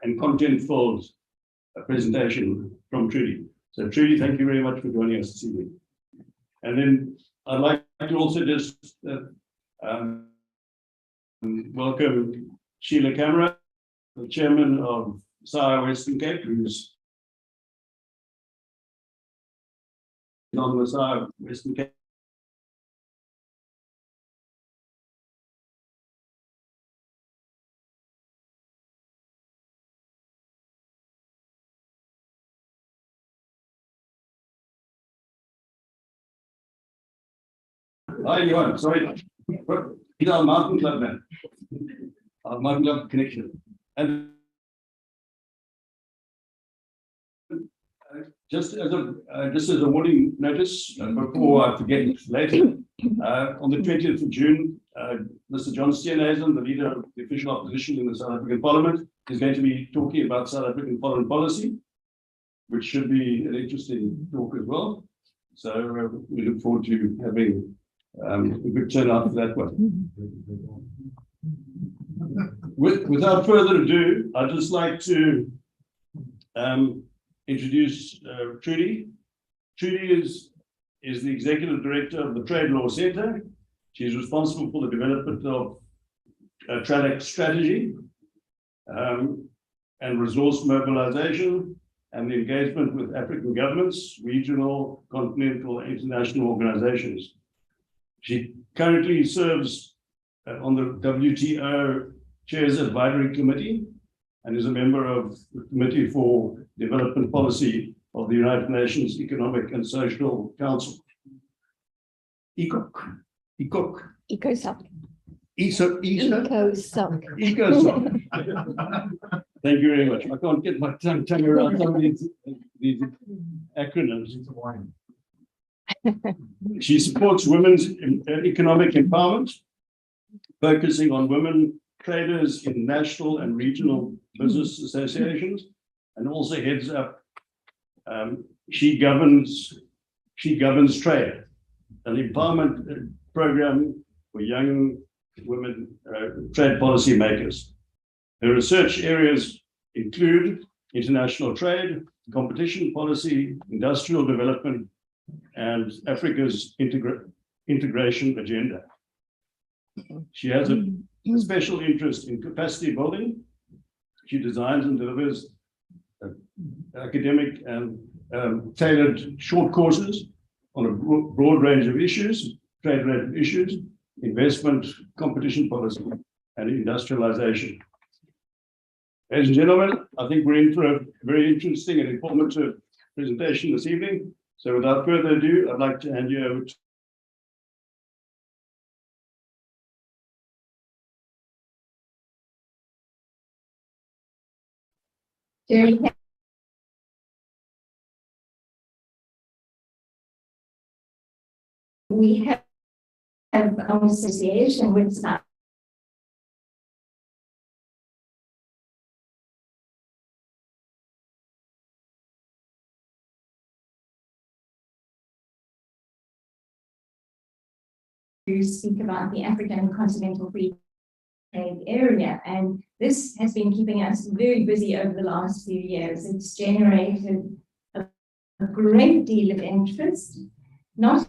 and content-filled presentation from Trudy. So Trudy, thank you very much for joining us this evening. And then I'd like to also just welcome Sheila Camera, the chairman of SAIA Western Cape, who's on the SAIA Western Cape. Hi, Johan. Sorry. He's our mountain club man. Our mountain club connection. And just as a warning notice, before I forget it later, on the 20th of June, Mr. John Steenhuisen, the leader of the official opposition in the South African Parliament, is going to be talking about South African foreign policy, which should be an interesting talk as well. So we look forward to having a good turnout for that one. Without further ado, I'd just like to introduce Trudy. Trudy is the Executive Director of the Trade Law Centre. She's responsible for the development of trade strategy and resource mobilization and the engagement with African governments, regional, continental, and international organizations. She currently serves on the WTO Chairs Advisory Committee and is a member of the Committee for Development Policy of the United Nations Economic and Social Council. ECOC. ECOSOC. ECOSOC. Thank you very much. I can't get my tongue around some of these acronyms. She supports women's economic empowerment, focusing on women traders in national and regional business associations, and also heads up She Governs Trade, an empowerment program for young women trade policy makers. Her research areas include international trade, competition policy, industrial development, and Africa's integration agenda. She has a special interest in capacity building. She designs and delivers academic and tailored short courses on a broad range of issues, trade-related issues, investment, competition policy, and industrialization. Ladies and gentlemen, I think we're in for a very interesting and informative presentation this evening. So without further ado, I'd like to hand you over to Jerry. We have our association with SAIA. To speak about the African Continental Free Trade Area, and this has been keeping us very busy over the last few years. It's generated a great deal of interest, not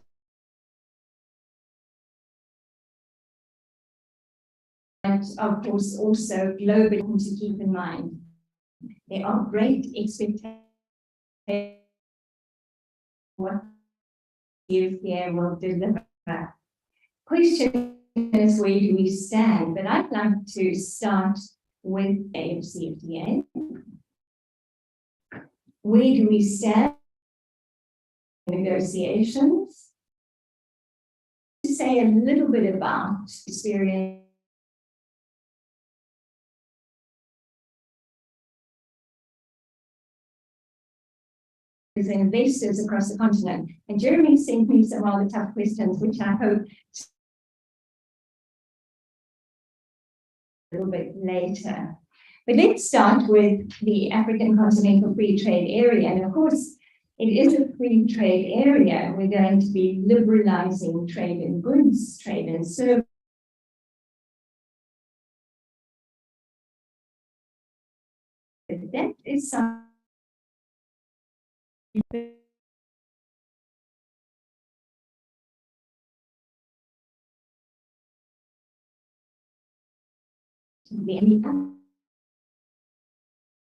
but of course also globally to keep in mind. There are great expectations what you here will deliver. Question is, where do we stand? But I'd like to start with AFCFTA. Where do we stand in negotiations? To say a little bit about experience investors across the continent. And Jeremy sent me some rather tough questions, which I hope a little bit later. But let's start with the African Continental Free Trade Area. And of course, it is a free trade area. We're going to be liberalizing trade in goods, trade in services, But that is something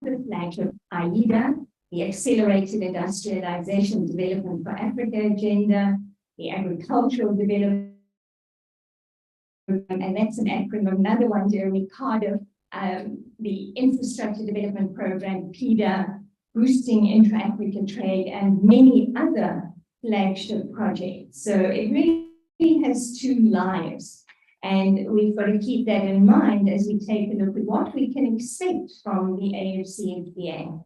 the flagship AIDA, the Accelerated Industrialization Development for Africa Agenda, the Agricultural Development, and that's an acronym, another one, Jeremy, Cardiff, the Infrastructure Development Program, PIDA, boosting intra-Africa trade, and many other flagship projects. So it really has two lives. And we've got to keep that in mind as we take a look at what we can expect from the AFCFTA.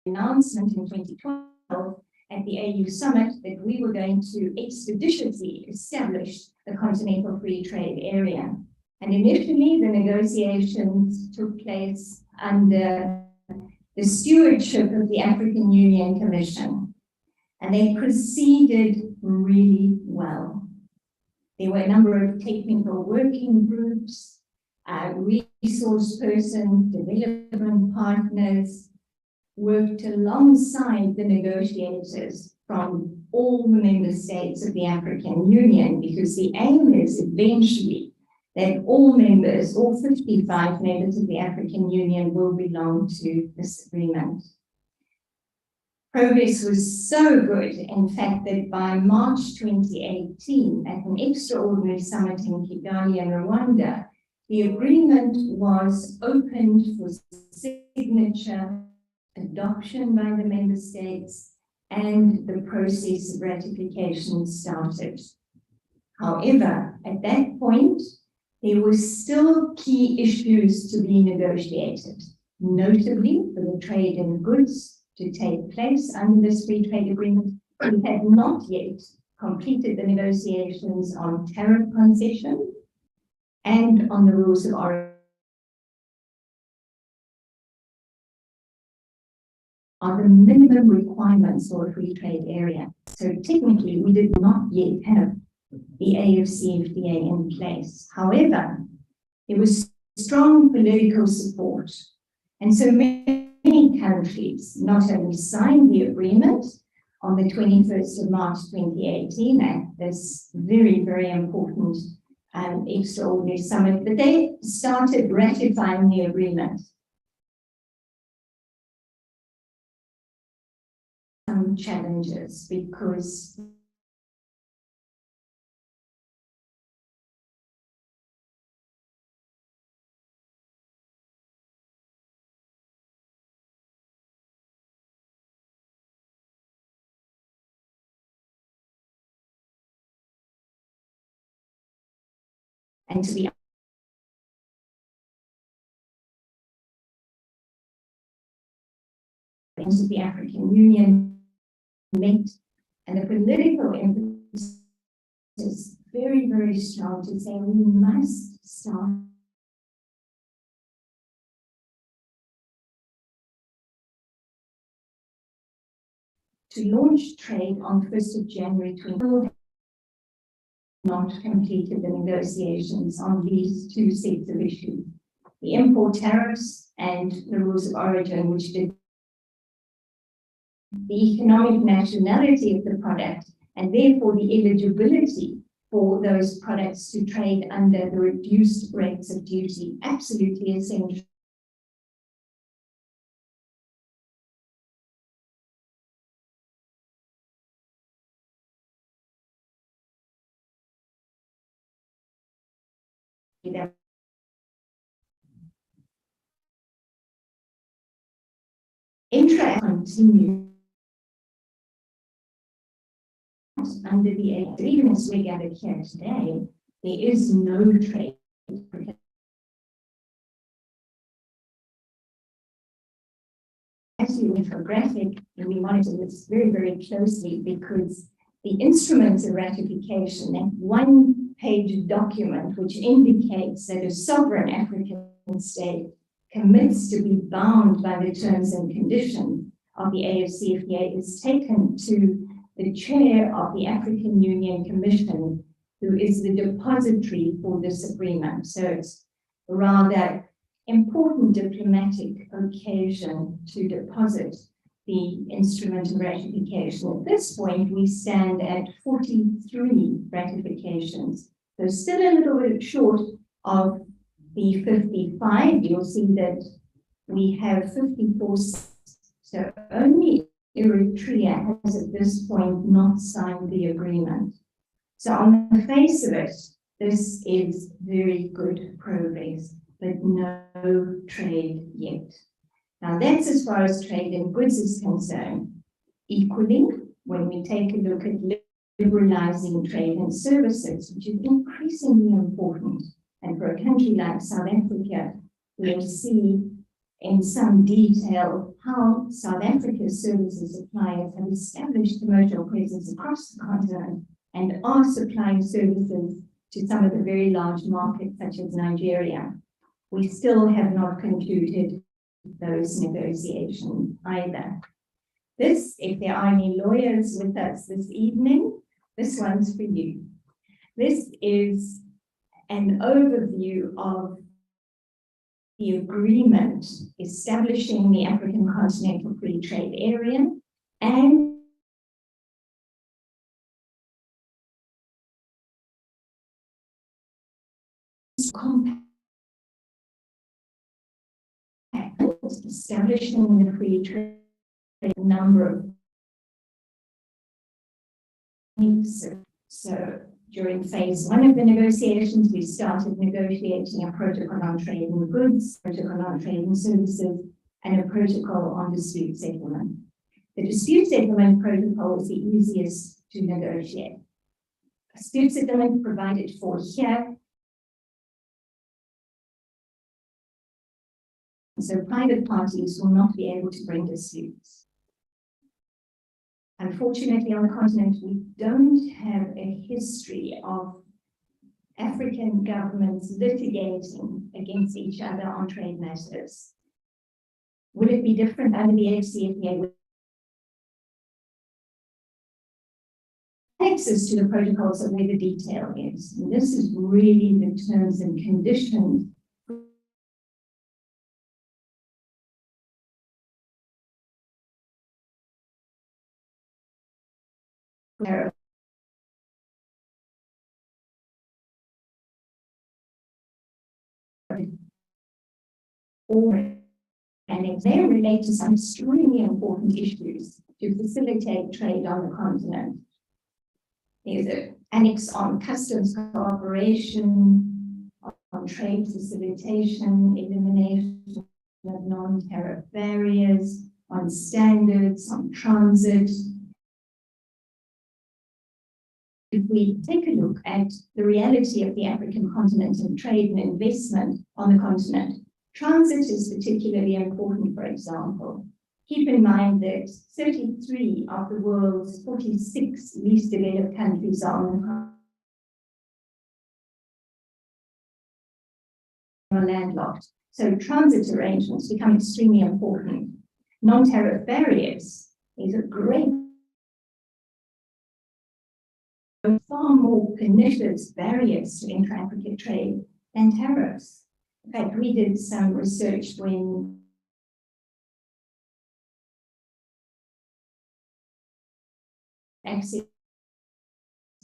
Announcement in 2012 at the AU summit that we were going to expeditiously establish the Continental Free Trade Area. And initially, the negotiations took place under the stewardship of the African Union Commission, and they proceeded really well. There were a number of technical working groups, resource persons, development partners, worked alongside the negotiators from all the member states of the African Union, because the aim is eventually that all members, all 55 members of the African Union will belong to this agreement. Progress was so good, in fact, that by March 2018, at an extraordinary summit in Kigali in Rwanda, the agreement was opened for signature, adoption by the member states, and the process of ratification started. However, at that point, there were still key issues to be negotiated, notably for the trade in goods to take place under this free trade agreement. We had not yet completed the negotiations on tariff concession and on the rules of origin. Are the minimum requirements for a free trade area. So technically, we did not yet have the AFCFTA in place. However, there was strong political support. And so many countries not only signed the agreement on the 21st of March 2018 at this very, very important extraordinary summit, but they started ratifying the agreement. Some challenges because and to be into the African Union met, and the political emphasis is very, very strong to say we must start to launch trade on 1st of January 2020. Not completed the negotiations on these two sets of issues, the import tariffs and the rules of origin, which did the economic nationality of the product, and therefore the eligibility for those products to trade under the reduced rates of duty, absolutely essential. Intra continue under the act, even as we gathered here today, there is no trade. As you infographic, and we monitor this very, very closely because the instruments of ratification, that one-page document which indicates that a sovereign African state commits to be bound by the terms and conditions of the AFCFTA is taken to the chair of the African Union Commission who is the depository for this agreement. So it's a rather important diplomatic occasion to deposit the instrument of ratification. At this point, we stand at 43 ratifications. So still a little bit short of the 55. You'll see that we have 54. So only Eritrea has at this point not signed the agreement. So on the face of it, this is very good progress, but no trade yet. Now that's as far as trade in goods is concerned. Equally, when we take a look at liberalizing trade in services, which is increasingly important, and for a country like South Africa, we'll see in some detail how South Africa's services suppliers have established commercial presence across the continent and are supplying services to some of the very large markets such as Nigeria. We still have not concluded those negotiations either. This, if there are any lawyers with us this evening, this one's for you. This is an overview of the agreement establishing the African Continental Free Trade Area and establishing the free trade number of things. So during phase one of the negotiations, we started negotiating a protocol on trade in goods, protocol on trade in services, and a protocol on dispute settlement. The dispute settlement protocol is the easiest to negotiate. Dispute settlement provided for here. So private parties will not be able to bring disputes. Unfortunately, on the continent, we don't have a history of African governments litigating against each other on trade matters. Would it be different under the HCFTA? Access to the protocols are where the detail is. And this is really the terms and conditions where and they relate to some extremely important issues to facilitate trade on the continent. There's an annex on customs cooperation, on trade facilitation, elimination of non-tariff barriers, on standards, on transit. If we take a look at the reality of the African continent and trade and investment on the continent, transit is particularly important, for example. Keep in mind that 33 of the world's 46 least developed countries are on the landlocked. So transit arrangements become extremely important. Non-tariff barriers is a great, far more pernicious barriers to intra-African trade than tariffs. In fact, we did some research when access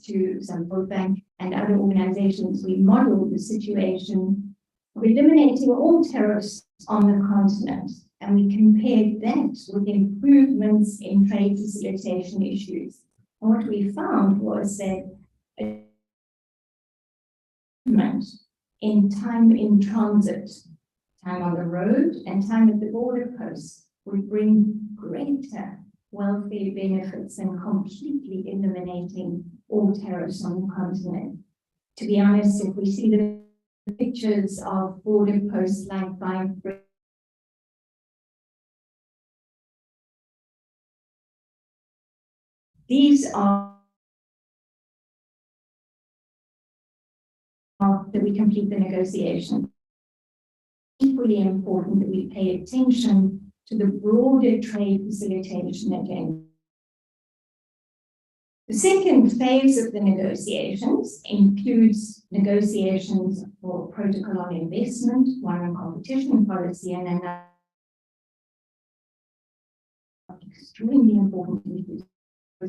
to some World Bank and other organizations, we modeled the situation of eliminating all tariffs on the continent. And we compared that with improvements in trade facilitation issues. And what we found was that in time in transit, time on the road, and time at the border posts would bring greater welfare benefits than completely eliminating all tariffs on the continent. To be honest, if we see the pictures of border posts like by these are that we complete the negotiation. Equally important that we pay attention to the broader trade facilitation agenda. The second phase of the negotiations includes negotiations for protocol on investment, one on competition policy, and another extremely important issues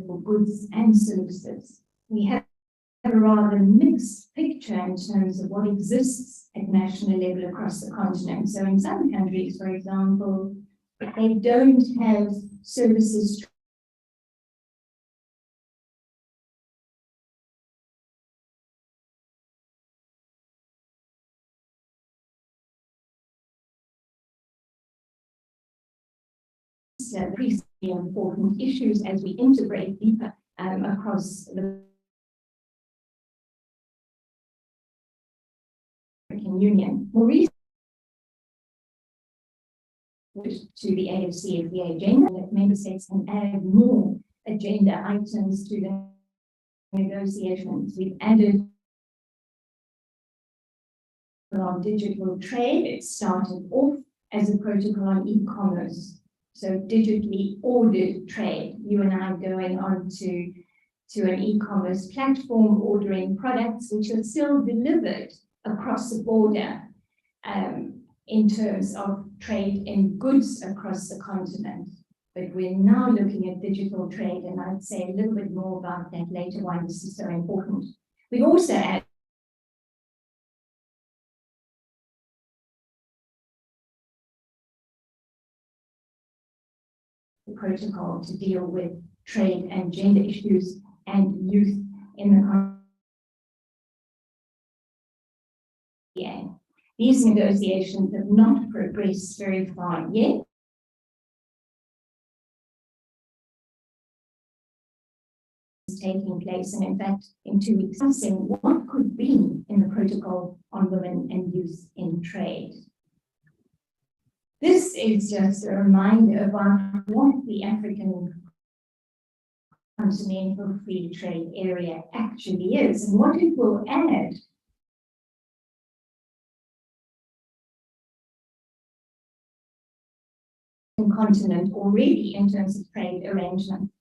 for goods and services. We have a rather mixed picture in terms of what exists at national level across the continent. So in some countries, for example, they don't have services increasingly important issues as we integrate deeper across the European Union. More recently, to the AFCFTA agenda, that member states can add more agenda items to the negotiations. We've added on digital trade. It started off as a protocol on e-commerce. So digitally ordered trade, you and I going on to an e-commerce platform, ordering products which are still delivered across the border in terms of trade in goods across the continent. But we're now looking at digital trade, and I'd say a little bit more about that later why this is so important. We've also added protocol to deal with trade and gender issues and youth in the continent. These negotiations have not progressed very far yet. It's taking place, and in fact, in 2 weeks, discussing what could be in the protocol on women and youth in trade. This is just a reminder about what the African Continental Free Trade Area actually is and what it will add continent already in terms of trade arrangement.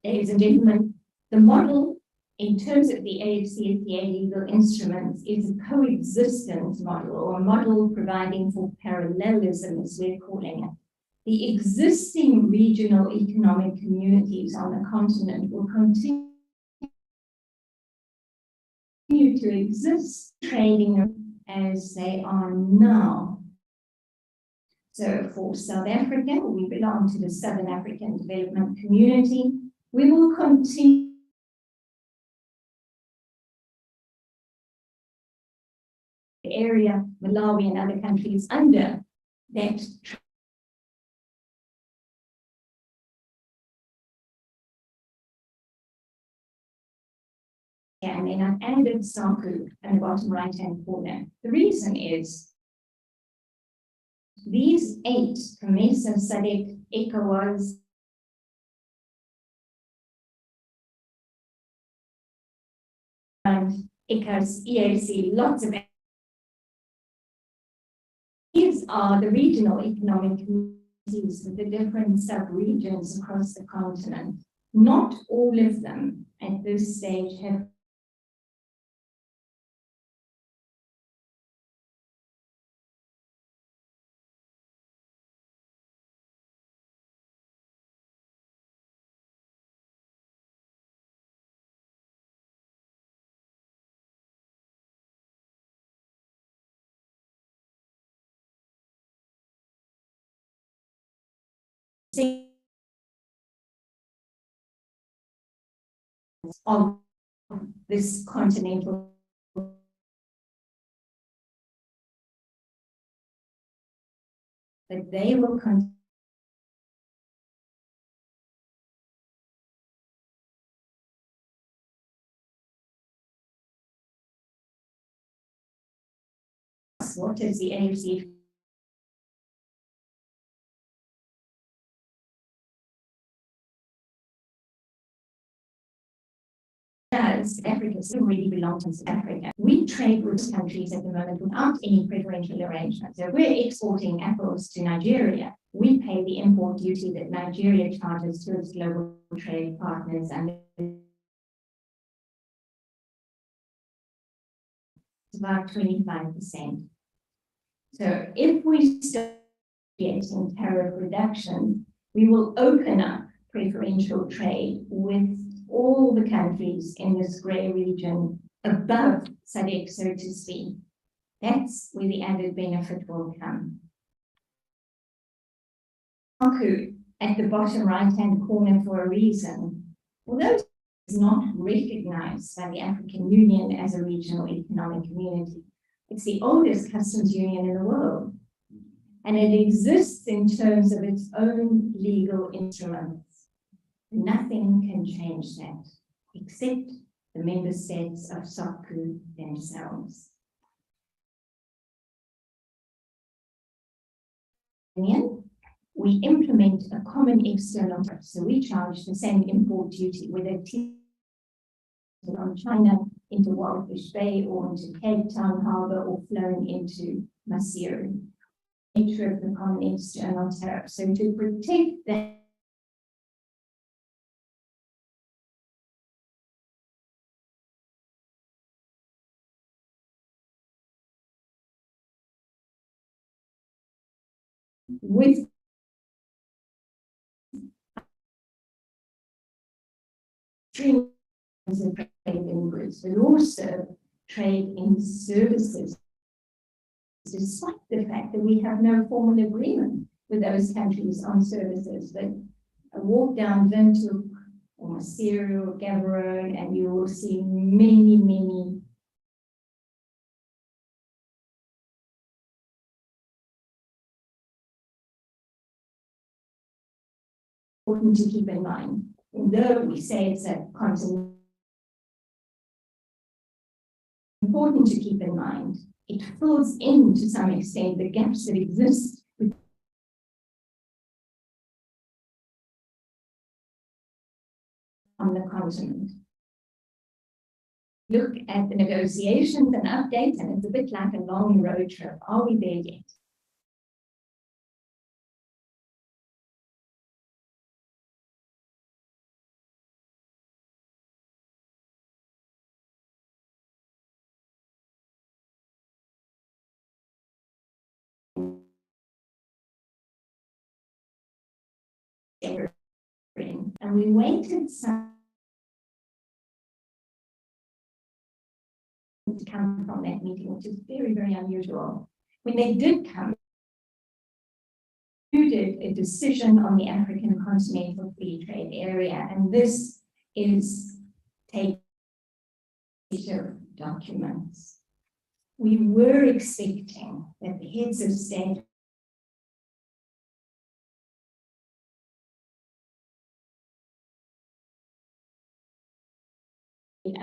Ladies and gentlemen, the model in terms of the AFCFTA legal instruments is a coexistence model, or a model providing for parallelism, as we're calling it. The existing regional economic communities on the continent will continue to exist, trading as they are now. So for South Africa, we belong to the Southern African Development Community. We will continue the area, Malawi and other countries under that. Yeah, and then I've added SACU in the bottom right-hand corner. The reason is these 8, COMESA, SADC, ECOWAS, and ECAS, EAC, lots of these are the regional economic communities with the different sub-regions across the continent. Not all of them at this stage have of this continental that they will continue. What is the AFC? Does Africa still really belong to South Africa? We trade with countries at the moment without any preferential arrangement. So we're exporting apples to Nigeria. We pay the import duty that Nigeria charges to its global trade partners and about 25%. So if we start getting tariff reduction, we will open up preferential trade with all the countries in this grey region above SADC, so to speak. That's where the added benefit will come. At the bottom right-hand corner for a reason. Although it is not recognized by the African Union as a regional economic community, it's the oldest customs union in the world. And it exists in terms of its own legal instruments. Nothing can change that, except the member states of SADC themselves. We implement a common external tariff, so we charge the same import duty, whether it's on China into Walfish Bay or into Cape Town Harbour or flown into Maseru. Nature of the common external tariff. So to protect that, with trade in goods, but also trade in services, despite the fact that we have no formal agreement with those countries on services. But a walk down Windhoek or Maseru or Gaborone, and you will see many important to keep in mind. Although we say it's a continent, important to keep in mind, it fills in to some extent the gaps that exist on the continent. Look at the negotiations and updates, and it's a bit like a long road trip. Are we there yet? And we waited some to come from that meeting, which is very unusual. When they did come, included a decision on the African Continental Free Trade Area, and this is taken documents. We were expecting that the heads of state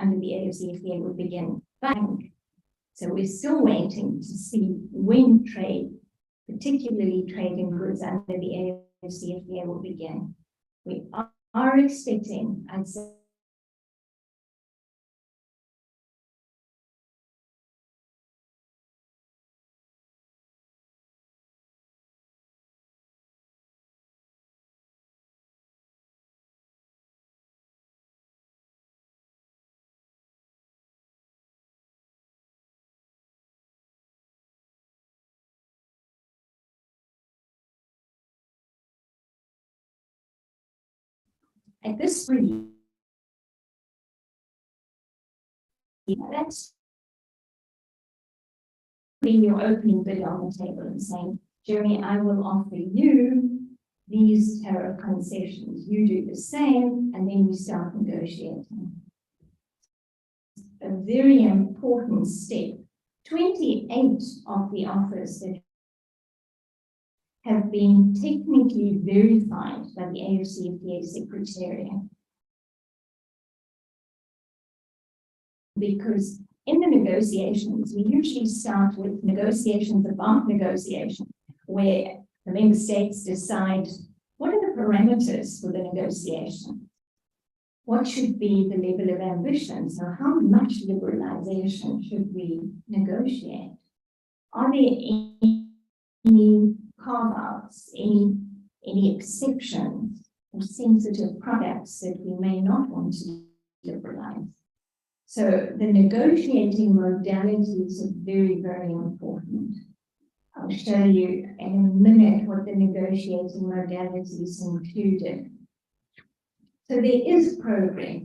under the AFCFTA would begin. So we're still waiting to see when trade, particularly trade in goods under the AFCFTA, will begin. We are expecting, I'd say, at this point, that's putting your opening bid on the table and saying, Jeremy, I will offer you these tariff concessions. You do the same, and then we start negotiating. A very important step. 28 of the offers that have been technically verified by the AFCFTA Secretariat. Because in the negotiations, we usually start with negotiations about negotiation, where the member states decide what are the parameters for the negotiation? What should be the level of ambition? So how much liberalization should we negotiate? Are there any carve-outs, any exceptions or sensitive products that we may not want to liberalize? So the negotiating modalities are very, very important. I'll show you in a minute what the negotiating modalities included. So there is progress.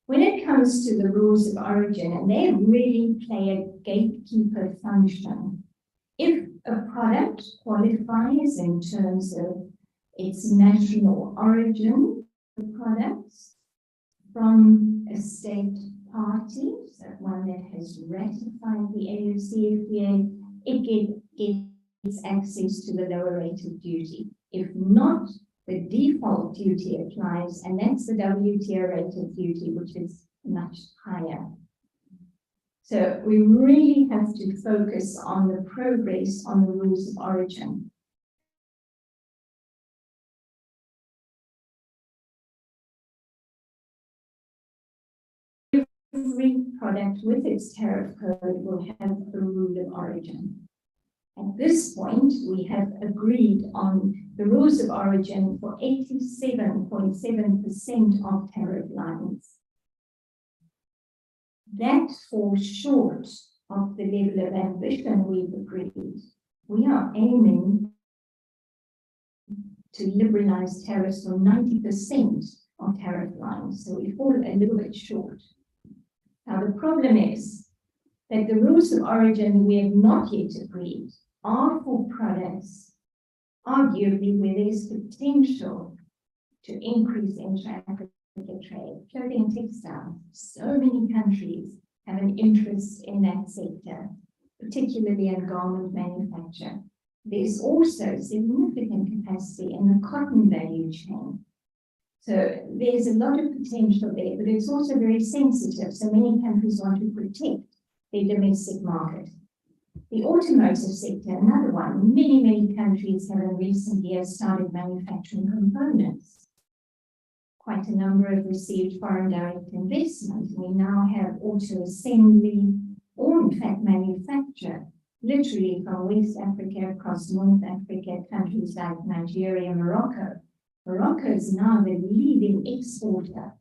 When it comes to the rules of origin, and they really play a gatekeeper function. If a product qualifies in terms of its national origin, the products from a state party, so one that has ratified the AUCFTA, it gets access to the lower rate of duty. If not, the default duty applies, and that's the WTO rate of duty, which is much higher. So we really have to focus on the progress on the rules of origin. Every product with its tariff code will have a rule of origin. At this point, we have agreed on the rules of origin for 87.7% of tariff lines. That falls short of the level of ambition we've agreed. We are aiming to liberalize tariffs for 90% of tariff lines, so we fall a little bit short. Now, the problem is that the rules of origin we have not yet agreed are for products, arguably, where there's potential to increase intra-Africa trade, clothing and textiles. So many countries have an interest in that sector, particularly in garment manufacture. There's also significant capacity in the cotton value chain. So there's a lot of potential there, but it's also very sensitive. So many countries want to protect their domestic market. The automotive sector, another one, many countries have in recent years started manufacturing components. Quite a number have received foreign direct investment. We now have auto assembly, or in fact manufacture, literally from West Africa across North Africa, countries like Nigeria, Morocco. Morocco is now the leading exporter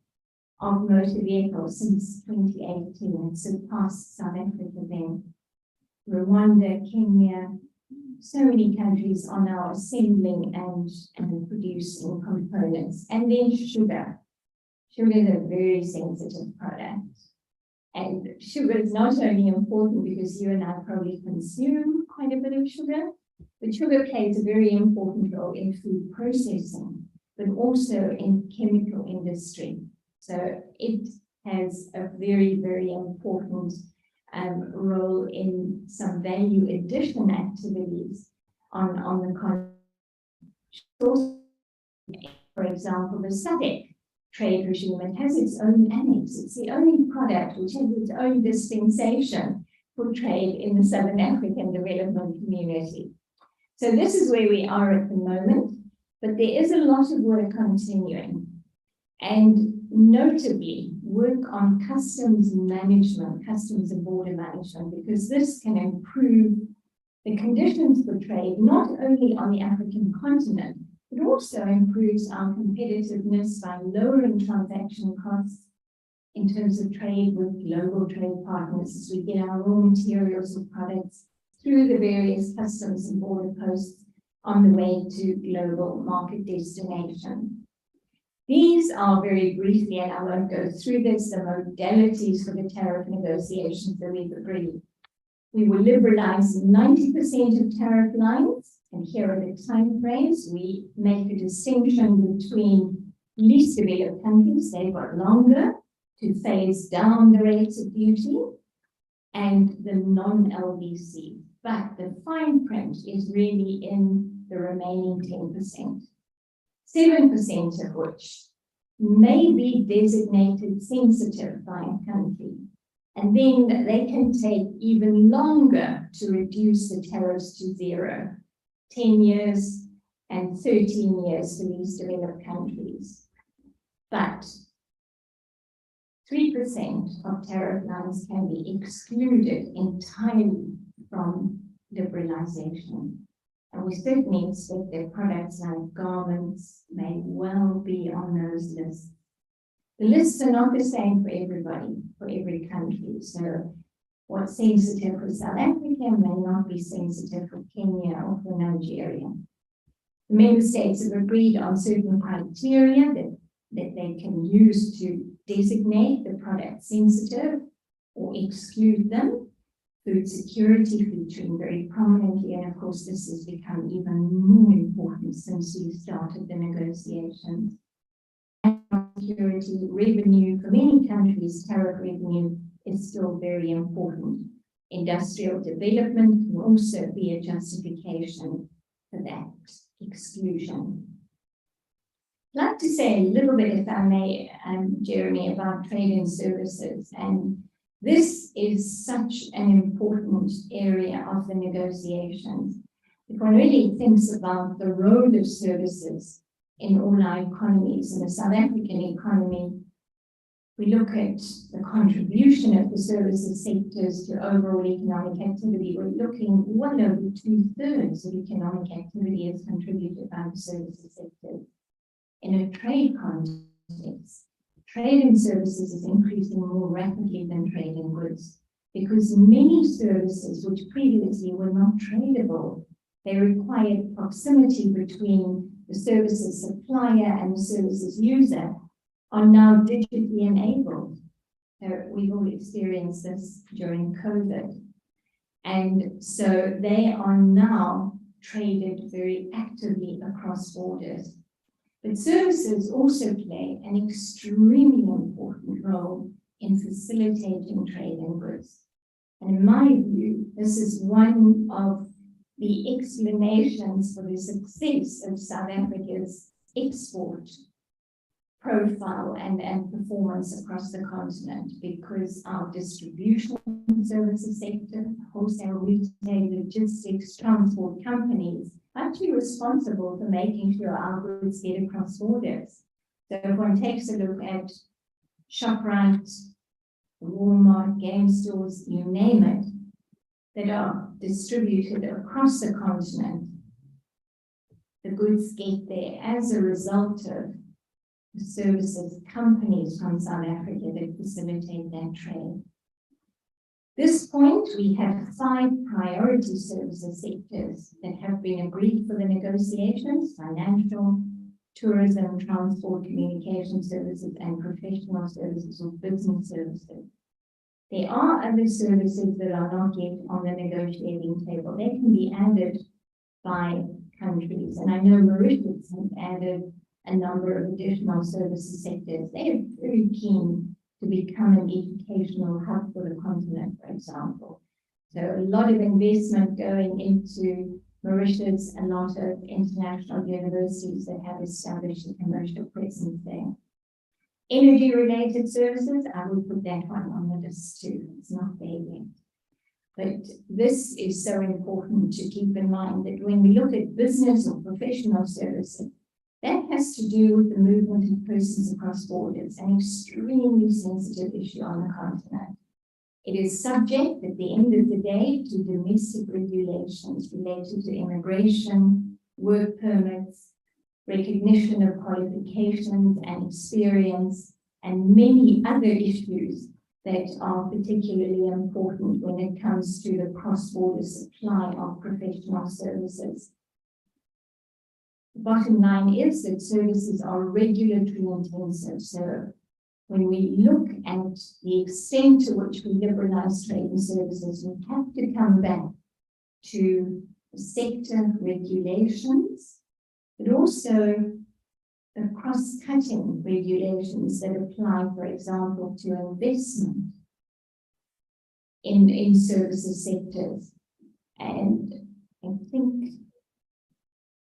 of motor vehicles since 2018. It surpassed South Africa then. Rwanda, Kenya, so many countries are now assembling and producing components. And then sugar. Sugar is a very sensitive product. And sugar is not only important because you and I probably consume quite a bit of sugar, but sugar plays a very important role in food processing, but also in chemical industry. So it has a very, very important role in some value addition activities on the continent. For example, the SADC trade regime, it has its own annex. It's the only product which has its own dispensation for trade in the Southern African development community. So this is where we are at the moment, but there is a lot of work continuing, and notably work on customs management, customs and border management, because this can improve the conditions for trade, not only on the African continent, but also improves our competitiveness by lowering transaction costs in terms of trade with global trade partners as we get our raw materials and products through the various customs and border posts on the way to global market destination. These are very briefly, and I won't go through this, the modalities for the tariff negotiations that we've agreed. We will liberalize 90% of tariff lines, and here are the time frames. We make a distinction between least developed countries, they've got longer to phase down the rates of duty, and the non-LDC. But the fine print is really in the remaining 10%. 7% of which may be designated sensitive by a country. And then they can take even longer to reduce the tariffs to zero, 10 years and 13 years for least developed countries. But 3% of tariff lines can be excluded entirely from liberalization. And we certainly expect that products like garments may well be on those lists. The lists are not the same for everybody. for every country. So what's sensitive for South Africa may not be sensitive for Kenya or for Nigeria. The member states have agreed on certain criteria that they can use to designate the product sensitive or exclude them. Food security featuring very prominently, and of course this has become even more important since we started the negotiations. And security revenue for many countries, tariff revenue is still very important. Industrial development can also be a justification for that exclusion. I'd like to say a little bit, if I may, Jeremy, about trade and services. And this is such an important area of the negotiations. If one really thinks about the role of services in all our economies, in the South African economy, we look at the contribution of the services sectors to overall economic activity. We're looking well over 2/3 of economic activity is contributed by the services sector. In a trade context, trade in services is increasing more rapidly than trade in goods because many services which previously were not tradable, they required proximity between the services supplier and the services user, are now digitally enabled. We've all experienced this during COVID. And so they are now traded very actively across borders. But services also play an extremely important role in facilitating trade in goods. And in my view, this is one of the explanations for the success of South Africa's export profile and performance across the continent, because our distribution services sector, wholesale, retail, logistics, transport companies are actually responsible for making sure our goods get across borders. So if one takes a look at ShopRite, Walmart, game stores, you name it, that are distributed across the continent, the goods get there as a result of the services companies from South Africa that facilitate that trade. At this point, we have 5 priority services sectors that have been agreed for the negotiations: financial, tourism, transport, communication services, and professional services or business services. There are other services that are not yet on the negotiating table. They can be added by countries, and I know Mauritius has added a number of additional services sectors. They are very keen to become an educational hub for the continent, for example. So a lot of investment going into Mauritius, a lot of international universities that have established a commercial presence there. Energy-related services, I would put that one on the list too. It's not there yet. But this is so important to keep in mind that when we look at business or professional services, that has to do with the movement of persons across borders, an extremely sensitive issue on the continent. It is subject, at the end of the day, to domestic regulations related to immigration, work permits, recognition of qualifications and experience, and many other issues that are particularly important when it comes to the cross-border supply of professional services. The bottom line is that services are regulatory intensive. So when we look at the extent to which we liberalize trade and services, we have to come back to sector regulations, but also the cross-cutting regulations that apply, for example, to investment in services sectors. And I think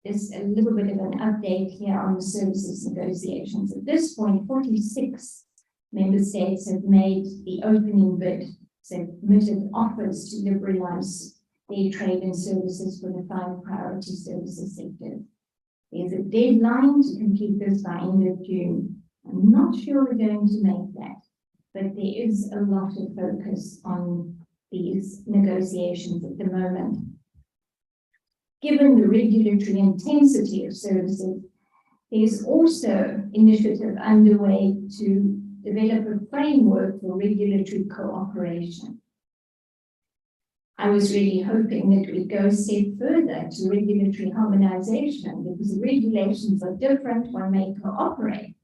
there's a little bit of an update here on the services negotiations. At this point, 46 member states have made the opening bid, submitted offers to liberalize their trade and services for the 5 priority services sectors. There's a deadline to complete this by end of June. I'm not sure we're going to make that, but there is a lot of focus on these negotiations at the moment. Given the regulatory intensity of services, there's also initiative underway to develop a framework for regulatory cooperation. I was really hoping that we'd go a step further to regulatory harmonization, because the regulations are different, one may cooperate.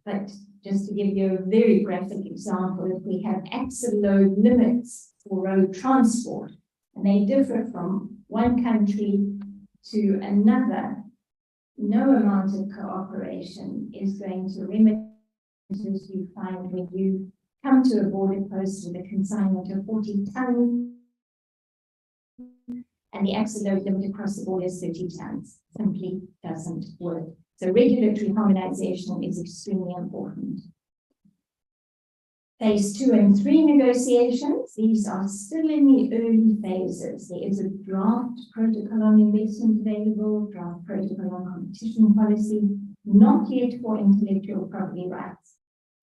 But just to give you a very graphic example, if we have axle load limits for road transport, and they differ from one country to another, no amount of cooperation is going to remedy as you find when you come to a border post with a consignment of 40 tons and the axle load limit across the border is 30 tons. Simply doesn't work. So regulatory harmonization is extremely important. Phase 2 and 3 negotiations, these are still in the early phases. There is a draft protocol on investment available, draft protocol on competition policy, not yet for intellectual property rights.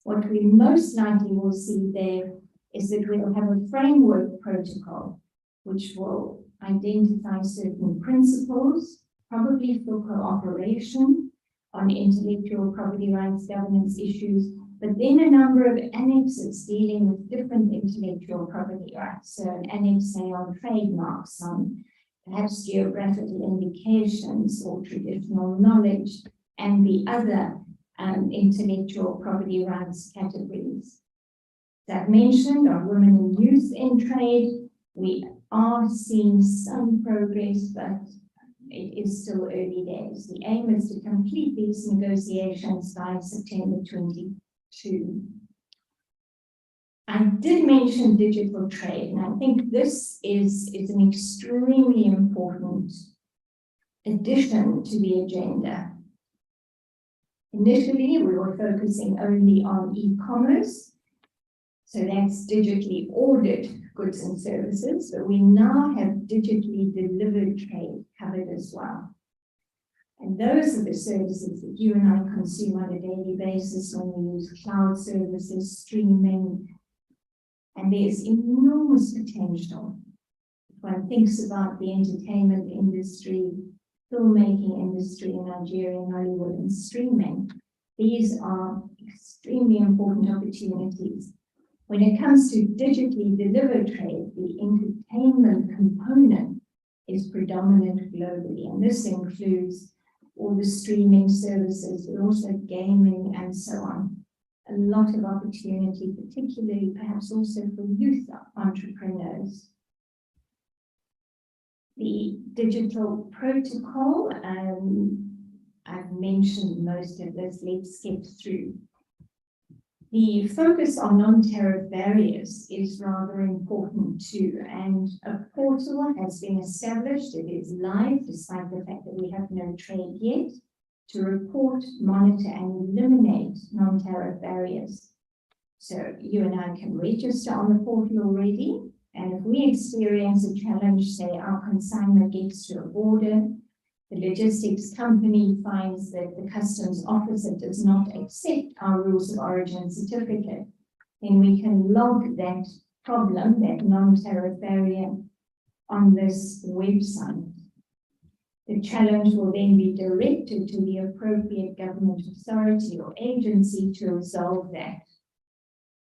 What we most likely will see there is that we'll have a framework protocol which will identify certain principles, probably for cooperation on intellectual property rights governance issues, but then a number of annexes dealing with different intellectual property rights. So an annex, say, on trademarks, on perhaps geographical indications or traditional knowledge, and the other intellectual property rights categories. As I've mentioned, on women and youth in trade, we are seeing some progress, but it is still early days. The aim is to complete these negotiations by September 22. I did mention digital trade, and I think this is an extremely important addition to the agenda. Initially, we were focusing only on e-commerce, so that's digitally ordered goods and services, but we now have digitally delivered trade covered as well. And those are the services that you and I consume on a daily basis when we use cloud services, streaming, and there's enormous potential. If one thinks about the entertainment industry, filmmaking industry in Nigeria, Hollywood, and streaming, these are extremely important opportunities. When it comes to digitally delivered trade, the entertainment component is predominant globally, and this includes all the streaming services, but also gaming and so on. A lot of opportunity, particularly perhaps also for youth entrepreneurs. The digital protocol, I've mentioned most of this, let's skip through. The focus on non-tariff barriers is rather important too, and a portal has been established. It is live, despite the fact that we have no trade yet, to report, monitor, and eliminate non-tariff barriers. So you and I can register on the portal already, and if we experience a challenge, say our consignment gets to a border, the logistics company finds that the customs officer does not accept our rules of origin certificate, then we can log that problem, that non-tariff barrier, on this website. The challenge will then be directed to the appropriate government authority or agency to resolve that.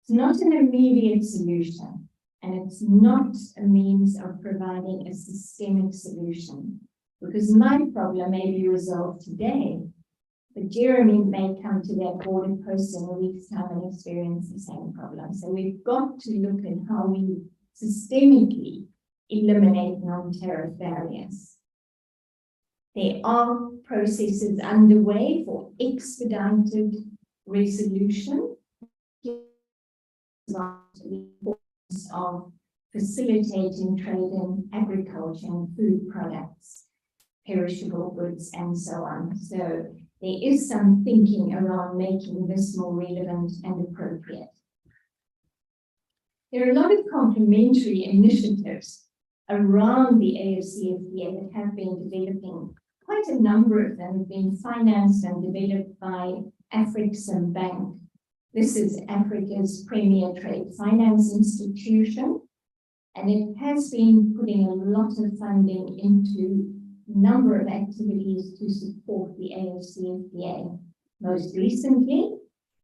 It's not an immediate solution, and it's not a means of providing a systemic solution, because my problem may be resolved today, but Jeremy may come to that border post in a week's time and experience the same problem. So we've got to look at how we systemically eliminate non-tariff barriers. There are processes underway for expedited resolution of facilitating trade in agriculture and food products, perishable goods, and so on. So there is some thinking around making this more relevant and appropriate. There are a lot of complementary initiatives around the AFCFTA that have been developing. Quite a number of them have been financed and developed by Afrixim Bank. This is Africa's premier trade finance institution, and it has been putting a lot of funding into a number of activities to support the AFCFTA. Most recently,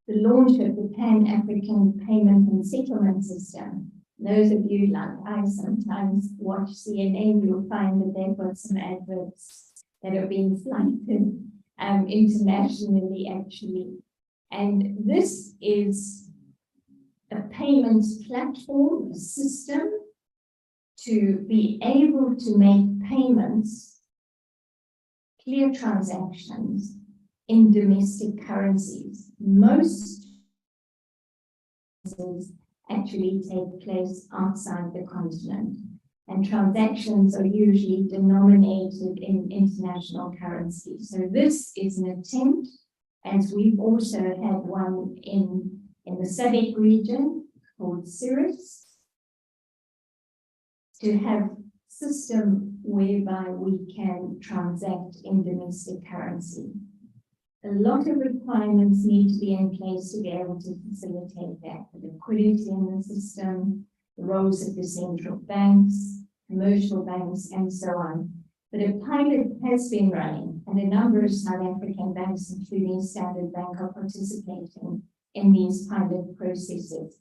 the launch of the Pan-African Payment and Settlement System. Those of you like I sometimes watch CNN, you'll find that they've got some adverts that are being flighted internationally, actually. And this is a payments platform, a system to be able to make payments, clear transactions in domestic currencies. Most actually take place outside the continent, and transactions are usually denominated in international currency. So this is an attempt, as we've also had one in the SADC region called CIRIS, to have system whereby we can transact in domestic currency. A lot of requirements need to be in place to be able to facilitate that. The liquidity in the system, the roles of the central banks, commercial banks, and so on. But a pilot has been running, and a number of South African banks, including Standard Bank, are participating in these pilot processes.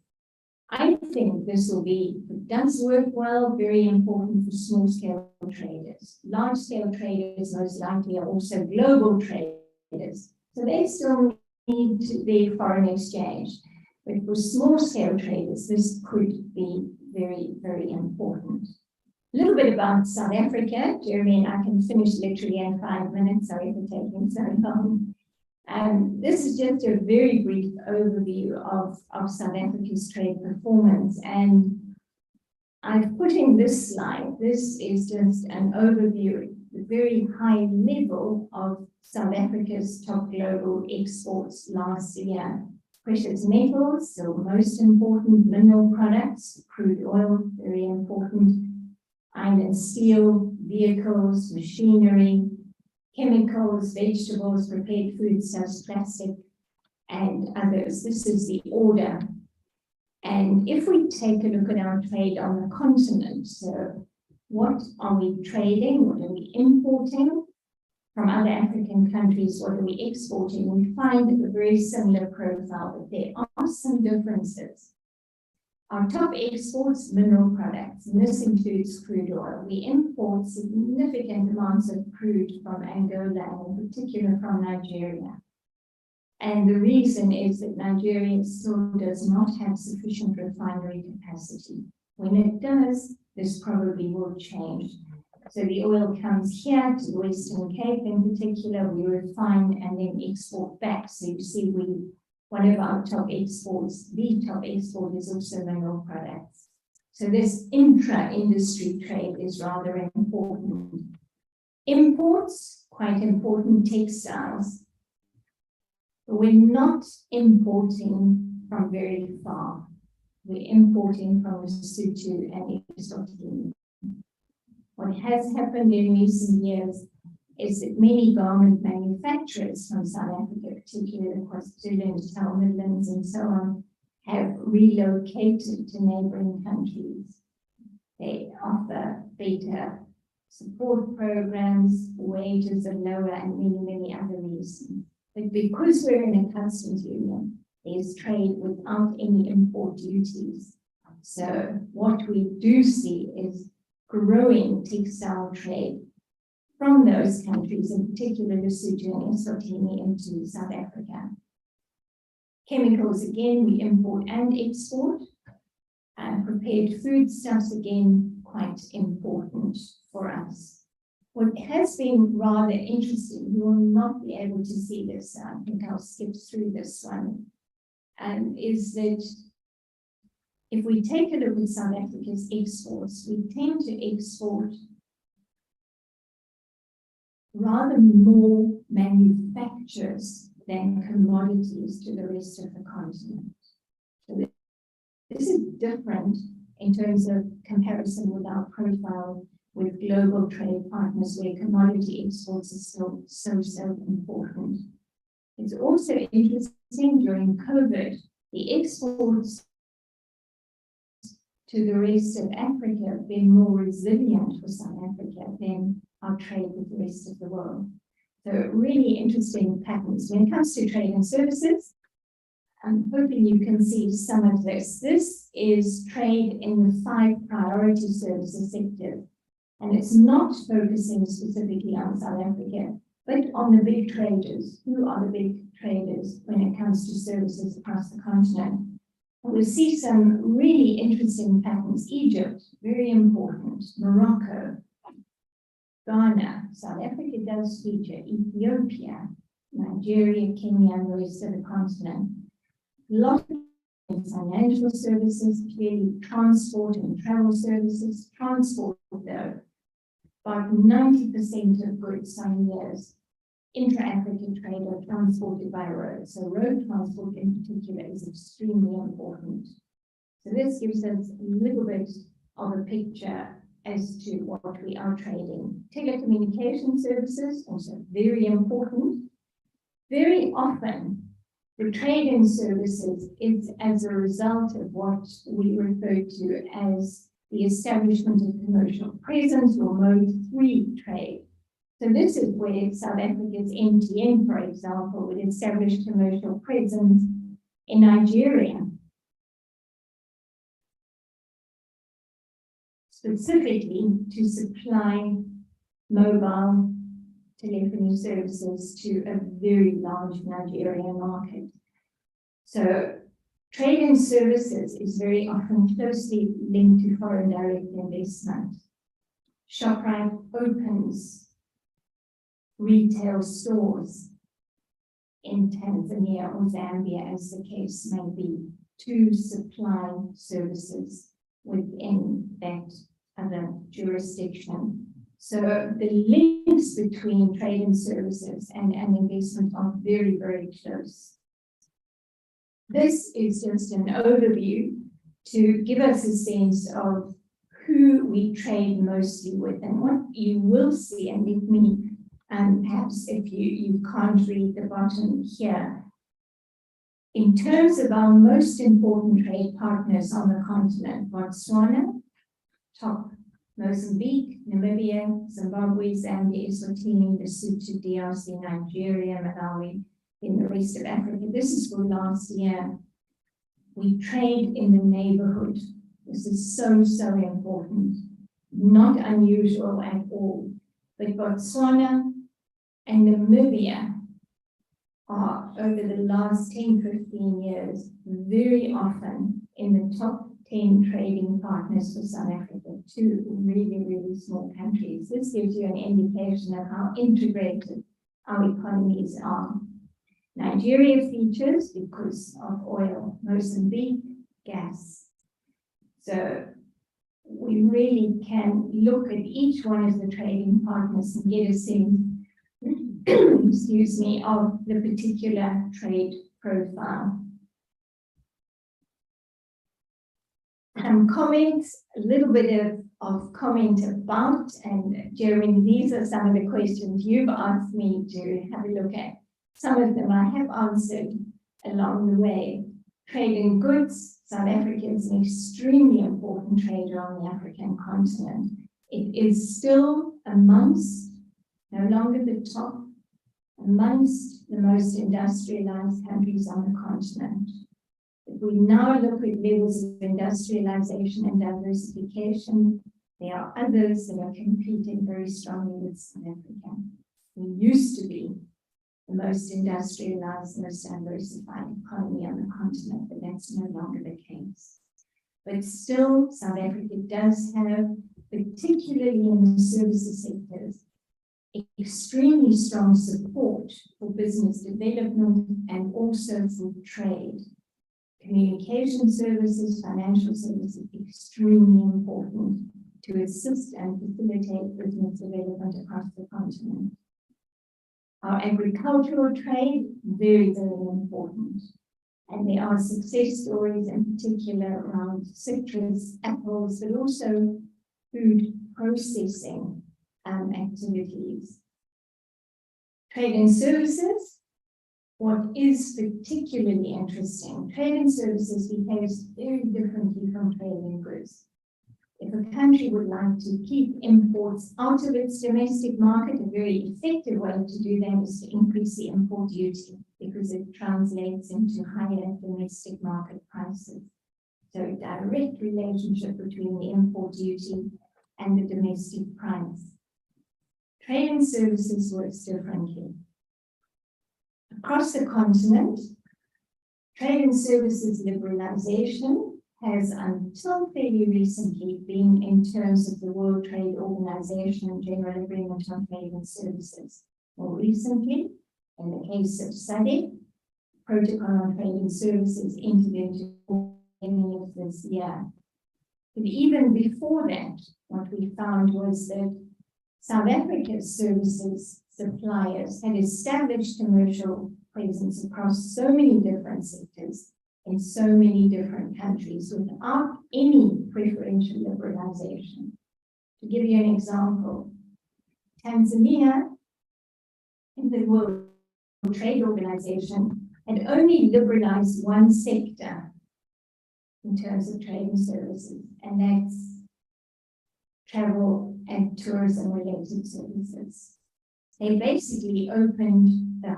I think this will be, if it does work well, very important for small-scale traders. Large-scale traders most likely are also global traders. So they still need their foreign exchange. But for small-scale traders, this could be very, very important. A little bit about South Africa. Jeremy and I can finish literally in 5 minutes. Sorry for taking so long. This is just a very brief overview of South Africa's trade performance. And I've put in this slide. This is just an overview, the very high level of South Africa's top global exports last year. Precious metals, still most important, mineral products, crude oil, very important, iron and steel, vehicles, machinery, chemicals, vegetables, prepared foodstuffs, plastic, and others. This is the order. And if we take a look at our trade on the continent, so what are we trading? What are we importing from other African countries? What are we exporting? We find a very similar profile, but there are some differences. Our top exports, mineral products, and this includes crude oil. We import significant amounts of crude from Angola and in particular from Nigeria. And the reason is that Nigeria still does not have sufficient refinery capacity. When it does, this probably will change. So the oil comes here to the Western Cape in particular, we refine and then export back. So you see one of our top exports, the top export is also mineral products. So this intra-industry trade is rather important. Imports, quite important, textiles. We're not importing from very far. We're importing from Lesotho and Eswatini. What has happened in recent years is that many garment manufacturers from South Africa, particularly the KwaZulu-Natal, Midlands, and so on, have relocated to neighboring countries. They offer better support programs, wages are lower, and many, many other reasons. But because we're in a customs union, there's trade without any import duties. So what we do see is growing textile trade from those countries, in particular Lesotho and Eswatini, into South Africa. Chemicals, again, we import and export. Prepared foodstuffs, again, quite important for us. What has been rather interesting, you will not be able to see this, I think I'll skip through this one, is that if we take a look at South Africa's exports, we tend to export rather more manufacturers than commodities to the rest of the continent. So this is different in terms of comparison with our profile with global trade partners where commodity exports are still so important. It's also interesting during COVID, the exports to the rest of Africa have been more resilient for South Africa than our trade with the rest of the world. So really interesting patterns. When it comes to trade and services, I'm hoping you can see some of this. This is trade in the 5 priority services sectors. And it's not focusing specifically on South Africa, but on the big traders. Who are the big traders when it comes to services across the continent? And we'll see some really interesting patterns. Egypt, very important. Morocco, Ghana, South Africa does feature, Ethiopia, Nigeria, Kenya, and the rest of the continent. Lots of financial services, clearly transport and travel services. Transport, though, about 90% of goods some years intra-African trade are transported by road. So road transport in particular is extremely important. So this gives us a little bit of a picture as to what we are trading. Telecommunication services, also very important. Very often, the trade in services is as a result of what we refer to as the establishment of commercial presence or mode 3 trade. So this is where South Africa's MTN, for example, would establish commercial presence in Nigeria, specifically to supply mobile telephony services to a very large Nigerian market. So trade in services is very often closely linked to foreign direct investment. Shoprite opens retail stores in Tanzania or Zambia, as the case may be, to supply services within that other jurisdiction. So the links between trade and services and investment are very, very close. This is just an overview to give us a sense of who we trade mostly with. And what you will see, and let me, perhaps if you can't read the bottom here, in terms of our most important trade partners on the continent, Botswana, top, Mozambique, Namibia, Zimbabwe, Zambia, Eswatini, Lesotho, DRC, Nigeria, Malawi, in the rest of Africa. This is for last year. We trade in the neighborhood. This is so, so important. Not unusual at all. But Botswana and Namibia are, over the last 10, 15 years, very often in the top 10 trading partners for South Africa, 2 really, really small countries. This gives you an indication of how integrated our economies are. Nigeria features because of oil, Mozambique, gas. So we really can look at each one of the trading partners and get a sense, excuse me, of the particular trade profile. Some comments, a little bit of comment about, and Jeremy, these are some of the questions you've asked me to have a look at. Some of them I have answered along the way. Trade in goods, South Africa is an extremely important trader on the African continent. It is still amongst, no longer the top, amongst the most industrialized countries on the continent. If we now look at levels of industrialization and diversification, there are others that are competing very strongly with South Africa. We used to be the most industrialized, most diversified economy on the continent, but that's no longer the case. But still, South Africa does have, particularly in the services sectors, extremely strong support for business development and also for trade. Communication services, financial services, extremely important to assist and facilitate business development across the continent. Our agricultural trade, very, very important. And there are success stories in particular around citrus, apples, but also food processing activities. Trade and services, what is particularly interesting, trade and services behaves very differently from trade in goods. If a country would like to keep imports out of its domestic market, a very effective way to do that is to increase the import duty, because it translates into higher domestic market prices. So a direct relationship between the import duty and the domestic price. Trade and services works differently. Across the continent, trade and services liberalization has until fairly recently been in terms of the World Trade Organization and General Agreement on Trade and Services. More recently, in the case of SADC, Protocol on Trade and Services entered into the beginning of this year. But even before that, what we found was that South Africa's services suppliers had established commercial presence across so many different sectors in so many different countries without any preferential liberalization. To give you an example, Tanzania, in the World Trade Organization, had only liberalized one sector in terms of trade and services, and that's travel and tourism related services. They basically opened the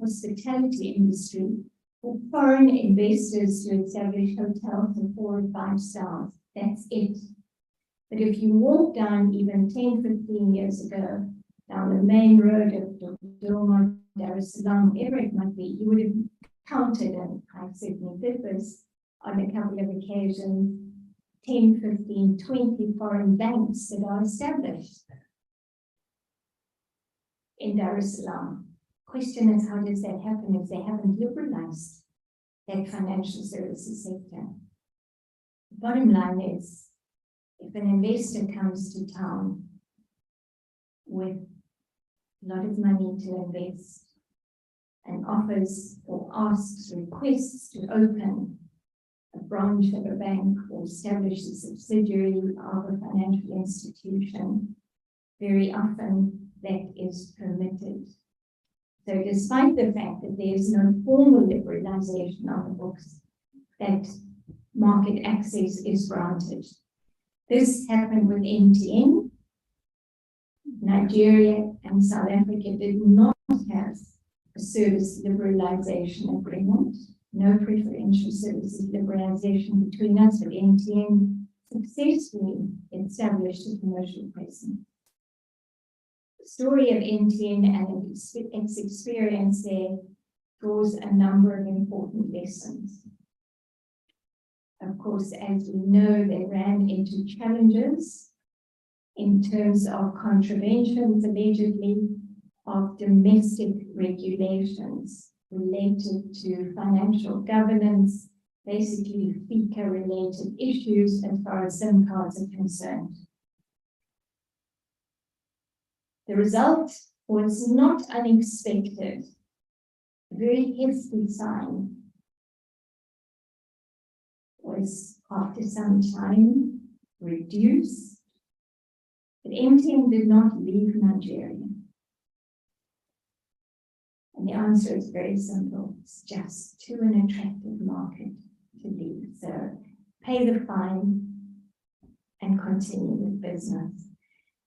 hospitality industry for foreign investors to establish hotels of 4 or 5 stars. That's it. But if you walk down even 10, 15 years ago, down the main road of Durban, Dar es Salaam, wherever it might be, you would have counted, and I certainly did this on a couple of occasions, 10, 15, 20 foreign banks that are established in Dar es Salaam. Question is, how does that happen if they haven't liberalized that financial services sector? The bottom line is, if an investor comes to town with a lot of money to invest and offers or asks, requests to open a branch of a bank or establish a subsidiary of a financial institution, very often that is permitted. So despite the fact that there is no formal liberalization on the books, that market access is granted. This happened with MTN. Nigeria and South Africa did not have a service liberalization agreement, no preferential services liberalization between us, but MTN successfully established a commercial presence. The story of MTN and its experience there draws a number of important lessons. Of course, as we know, they ran into challenges in terms of contraventions, allegedly, of domestic regulations related to financial governance, basically FICA-related issues as far as SIM cards are concerned. The result was not unexpected. A very hasty sign was, after some time, reduced. But MTN did not leave Nigeria. And the answer is very simple. It's just too an attractive market to leave. So pay the fine and continue with business.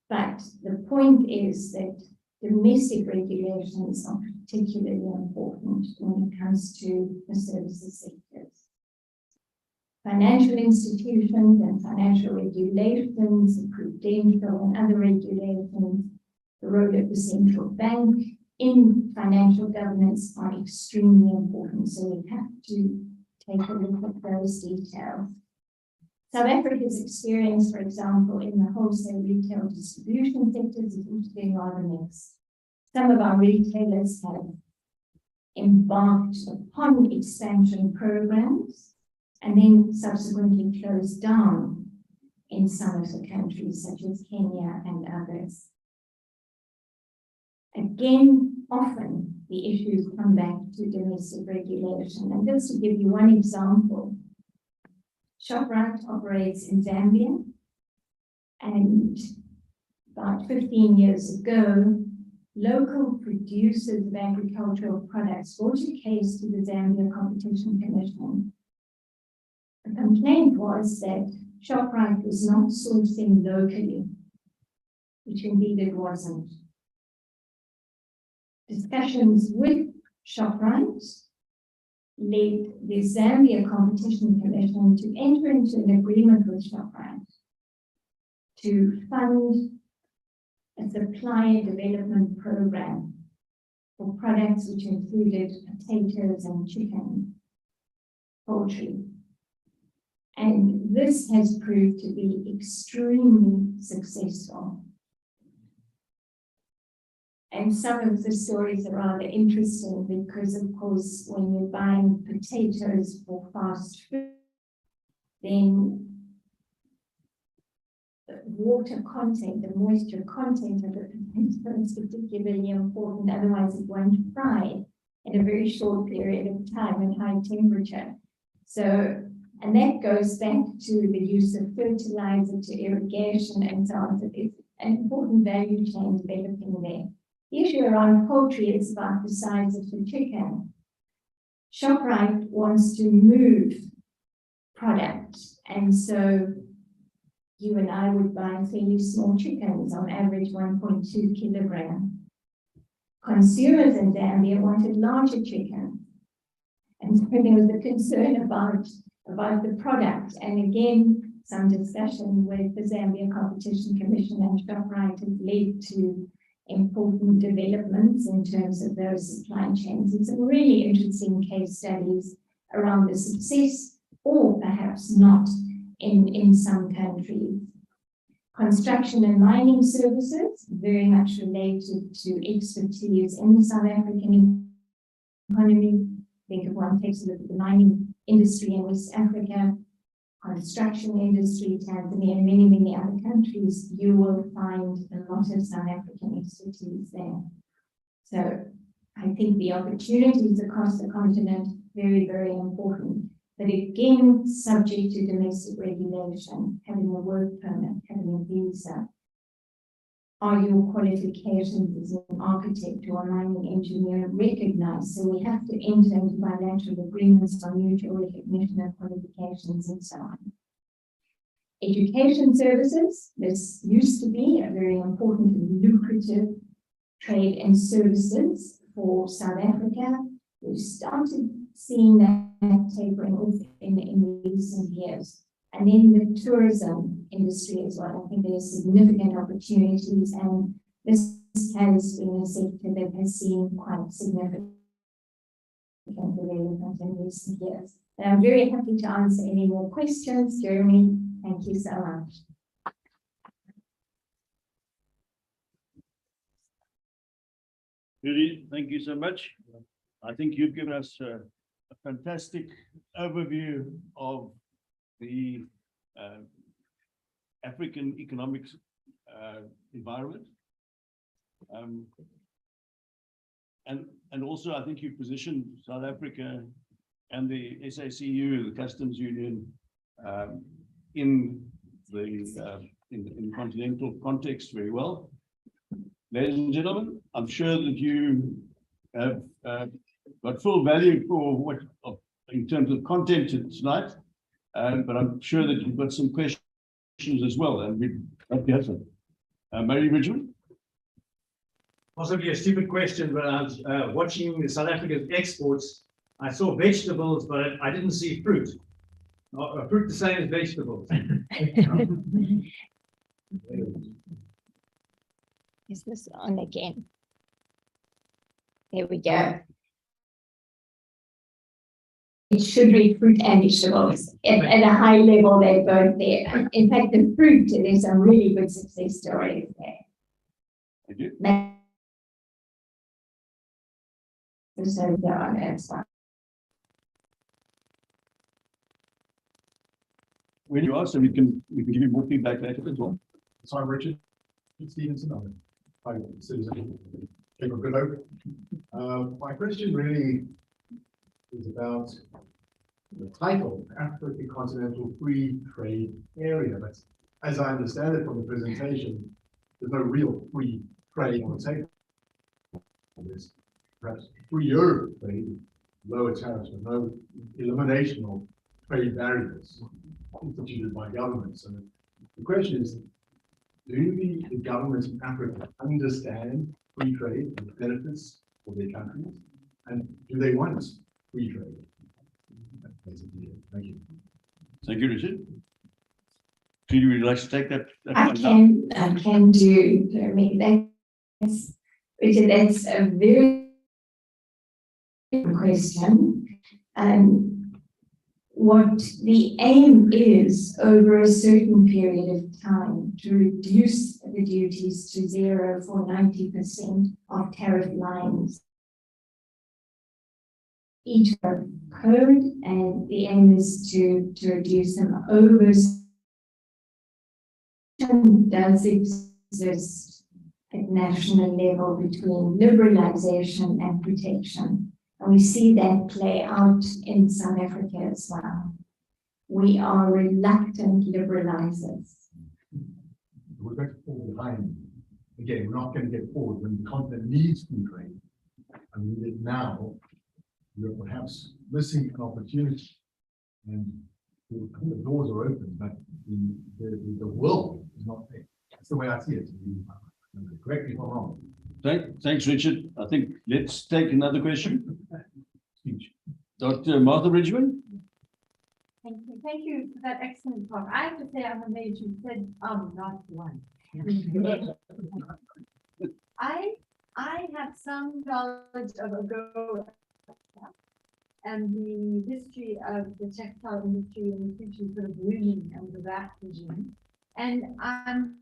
But the point is that domestic regulations are particularly important when it comes to the services sectors. Financial institutions and financial regulations, prudential and other regulations, the role of the central bank in financial governance are extremely important. So we have to take a look at those details. South Africa's experience, for example, in the wholesale retail distribution sectors is also being rather mixed. Some of our retailers have embarked upon expansion programs and then subsequently closed down in some of the countries, such as Kenya and others. Again, often the issues come back to domestic regulation. And just to give you one example, Shoprite operates in Zambia, and about 15 years ago, local producers of agricultural products brought a case to the Zambia Competition Commission. The complaint was that Shoprite was not sourcing locally, which indeed it wasn't. Discussions with ShopRite led the Zambia Competition Commission to enter into an agreement with ShopRite to fund a supplier development program for products which included potatoes and chicken, poultry. And this has proved to be extremely successful. And some of the stories are rather interesting because, of course, when you're buying potatoes for fast food, then the water content, the moisture content of the potato is particularly important, otherwise it won't fry in a very short period of time at high temperature. So, and that goes back to the use of fertilizer, to irrigation, and so on. So it's an important value chain developing there. The issue around poultry is about the size of the chicken. ShopRite wants to move product, and so you and I would buy fairly small chickens, on average 1.2 kilogram. Consumers in Zambia wanted larger chicken, and so there was a concern about the product. And again, some discussion with the Zambia Competition Commission and ShopRite has led to important developments in terms of those supply chains, and some really interesting case studies around the success, or perhaps not, in some countries. Construction and mining services, very much related to expertise in the South African economy. I think if one takes a look at the mining industry in West Africa, construction industry, Tanzania, and many, many other countries, you will find a lot of South African expertise there. So I think the opportunities across the continent, very, very important. But again, subject to domestic regulation, having a work permit, having a visa. Are your qualifications as an architect or a mining engineer recognized? So we have to enter into bilateral agreements on mutual recognition of qualifications and so on. Education services, this used to be a very important and lucrative trade and services for South Africa. We've started seeing that tapering off in recent years. And in the tourism industry as well, I think there are significant opportunities, and this has been a sector that has seen quite significant development in recent years. And I'm very happy to answer any more questions. Jeremy, thank you so much. Judy, thank you so much. I think you've given us a fantastic overview of the African economic environment. And also, I think you've positioned South Africa and the SACU, the Customs Union, in the continental context very well. Ladies and gentlemen, I'm sure that you have got full value for what in terms of content tonight, but I'm sure that you've got some questions as well, and we'd love to have some. Mary Bridgman? Possibly a stupid question, but I was watching South Africa's exports. I saw vegetables, but I didn't see fruit. Fruit the same as vegetables. Is this on again? There we go. It should read fruit and vegetables. At a high level, they're both there. In fact, the fruit, there's some really good success stories there. Thank you. So there are as well. When you are, so we can give you more feedback later as well. So I'm Richard Stevenson. I'm a citizen of Good Hope. My question really is about the title, African Continental Free Trade Area. But as I understand it from the presentation, there's no real free trade on the table. There's perhaps freer trade, lower tariffs, but no elimination of trade barriers instituted by governments. And the question is, do the governments in Africa understand free trade and the benefits for their countries? And do they want free trade? That's basically it. Thank you. Thank you, Richard. Judy, would you like to take that? I can do, Jeremy. That's, Richard, that's a very good question. What the aim is over a certain period of time to reduce the duties to zero for 90% of tariff lines. Each code, and the aim is to reduce them over. Does exist at national level between liberalization and protection. And we see that play out in South Africa as well. We are reluctant liberalizers. We're going to fall behind. Again, we're not going to get forward when the continent needs free trade. I mean, now we're perhaps missing an opportunity, and the doors are open, but the will is not there. That's the way I see it. Correct me if I'm wrong. Thanks, Richard. I think let's take another question. Dr. Martha Bridgman. Thank you for that excellent talk. I have to say, I'm amazed you said, not one. I have some knowledge of AGOA and the history of the textile industry and essentially sort of blooming under that regime. And I'm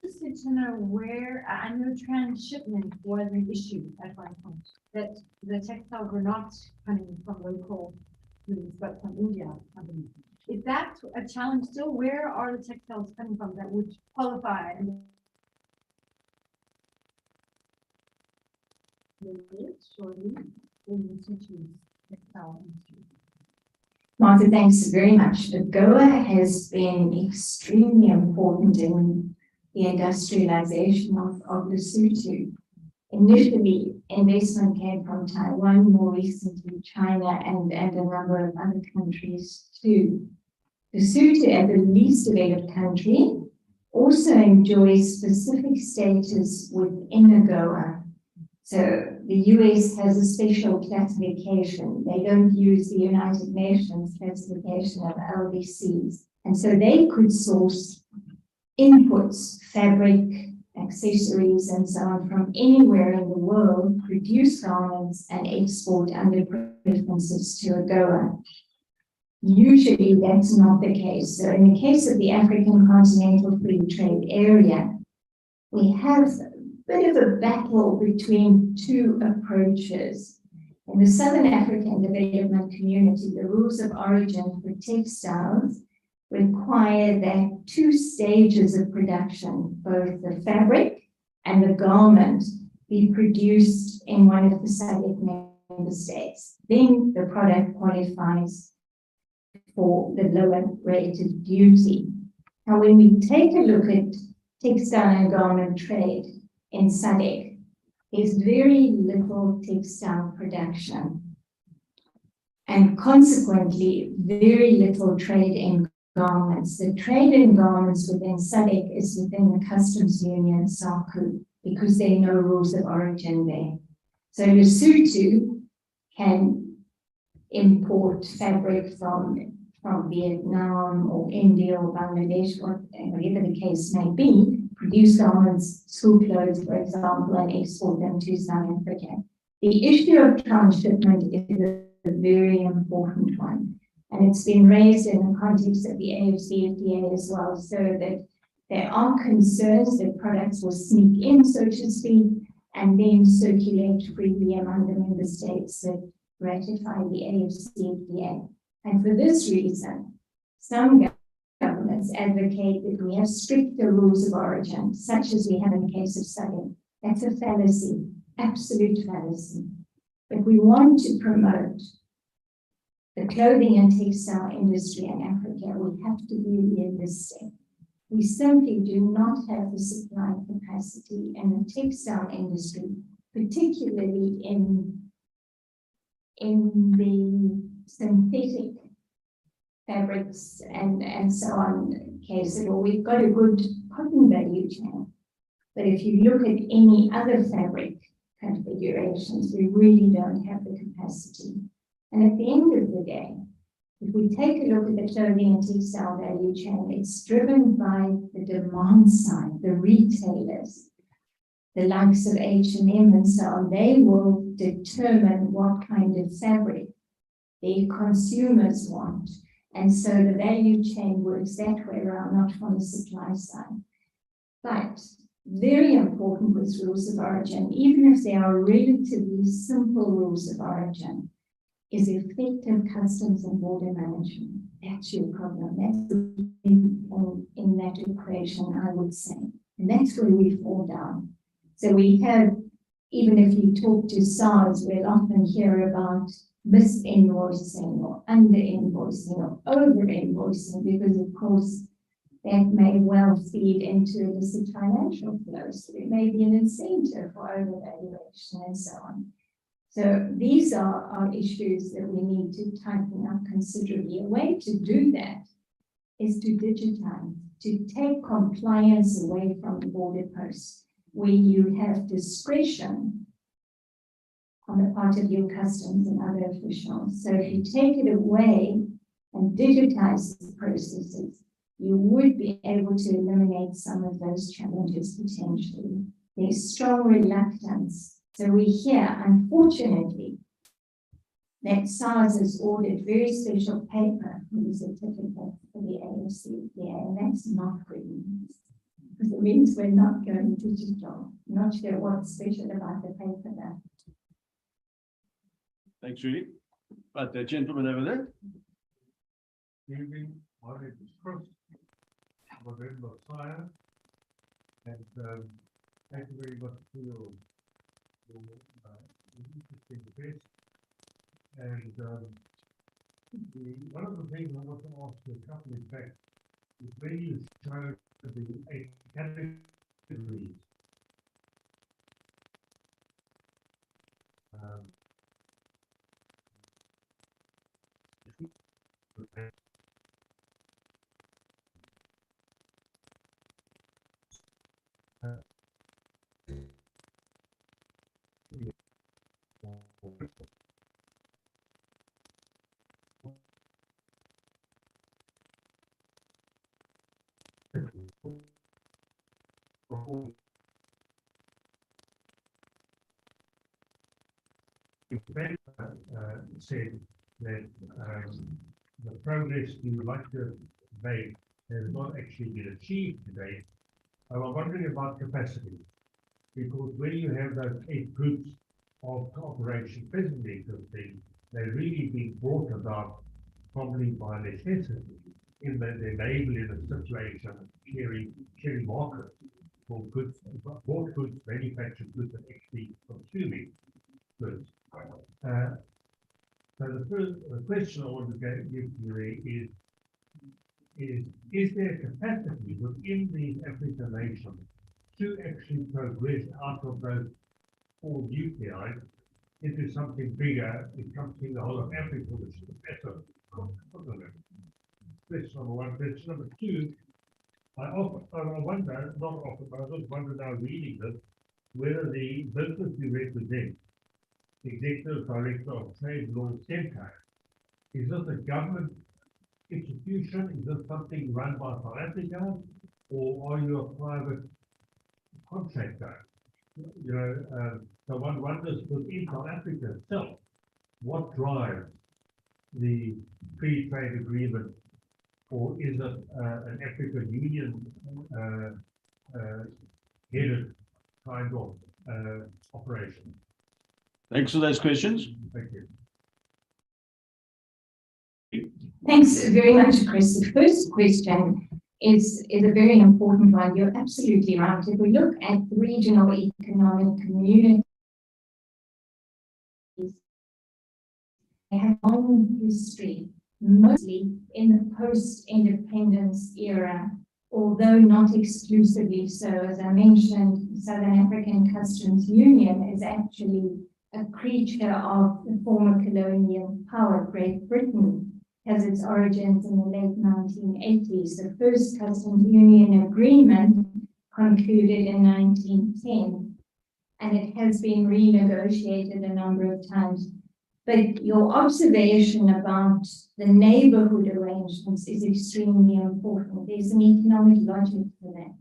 interested to know where, I know transshipment was an issue at one point, that the textiles were not coming from local foods, but from India. Is that a challenge still? Where are the textiles coming from that would qualify? Surely, in the centuries. Martha, thanks very much. AGOA has been extremely important in the industrialization of Lesotho. Initially, investment came from Taiwan, more recently China, and a number of other countries too. Lesotho, as the least developed country, also enjoys specific status within AGOA. So the US has a special classification. They don't use the United Nations classification of LDCs. And so they could source inputs, fabric, accessories, and so on from anywhere in the world, produce garments and export under preferences to AGOA. Usually that's not the case. So in the case of the African Continental Free Trade Area, we have bit of a battle between two approaches. In the Southern African Development Community, the rules of origin for textiles require that two stages of production, both the fabric and the garment, be produced in one of the SADC member states. Then the product qualifies for the lower rated duty. Now, when we take a look at textile and garment trade, in SADC, there's very little textile production and consequently very little trade in garments. The trade in garments within SADC is within the customs union SACU because there are no rules of origin there. So Lesotho can import fabric from Vietnam or India or Bangladesh, or whatever the case may be, produce garments, school clothes, for example, and export them to South Africa. The issue of transshipment is a very important one, and it's been raised in the context of the AFCFTA as well, so that there are concerns that products will sneak in, so to speak, and then circulate freely among the member states that ratify the AFCFTA. And for this reason, some governments advocate that we have stricter rules of origin, such as we have in the case of SADC. That's a fallacy, absolute fallacy. But we want to promote the clothing and textile industry in Africa. We have to be realistic. We simply do not have the supply capacity in the textile industry, particularly in the synthetic fabrics and so on case at all. We've got a good cotton value chain. But if you look at any other fabric, configurations. We really don't have the capacity. And at the end of the day, if we take a look at the clothing and textile value chain, it's driven by the demand side, the retailers, the likes of H&M and so on. They will determine what kind of fabric the consumers want. And so the value chain works that way around, not from the supply side. But very important with rules of origin, even if they are relatively simple rules of origin, is effective customs and border management. That's your problem. That's in that equation, I would say. And that's where we fall down. So we have, even if you talk to SARS, we'll often hear about mis-invoicing or under-invoicing or over-invoicing, because of course that may well feed into illicit financial flows. So it may be an incentive for overvaluation and so on. So these are issues that we need to tighten up considerably. A way to do that is to digitize, to take compliance away from the border posts, where you have discretion on the part of your customs and other officials. So if you take it away and digitize the processes, you would be able to eliminate some of those challenges potentially. There's strong reluctance. So we hear, unfortunately, that SARS has ordered very special paper for the certificate for the AFCPA, and that's not good news, because it means we're not going digital. Not sure what's special about the paper there. Thanks, Judy. But the gentleman over there. Evening, my name is Chris. I'm a member of Sire, and thank you very much for your interesting debate. And one of the things I want to ask you a couple of back is when you showed the 8 categories. Said that the progress you would like to make has not actually been achieved today. I'm wondering about capacity, because when you have those 8 groups of cooperation presently existing, they're really being brought about probably by necessity, in that they enable in a situation of sharing markets for goods, bought goods, manufactured goods, and actually consuming goods. So the first question I want to give you is there capacity within these African nations to actually progress out of those 4 nuclei into something bigger, encompassing the whole of Africa, which is a better continent? Question number 1. Question number 2, I wonder, not often, but I just wonder now reading this, whether the business you represent, Executive Director of Trade Law Center, is this a government institution? Is this something run by South Africa, or are you a private contractor? You know, so one wonders within South Africa itself, what drives the free trade agreement, or is it an African Union headed kind of operation? Thanks for those questions. Thank you. Thanks very much, Chris. The first question is a very important one. You're absolutely right. If we look at regional economic communities, they have a long history, mostly in the post-independence era, although not exclusively so. As I mentioned, the Southern African Customs Union is actually a creature of the former colonial power. Great Britain has its origins in the late 1980s. The first customs union agreement concluded in 1910. and it has been renegotiated a number of times. But your observation about the neighborhood arrangements is extremely important. There's an economic logic for that.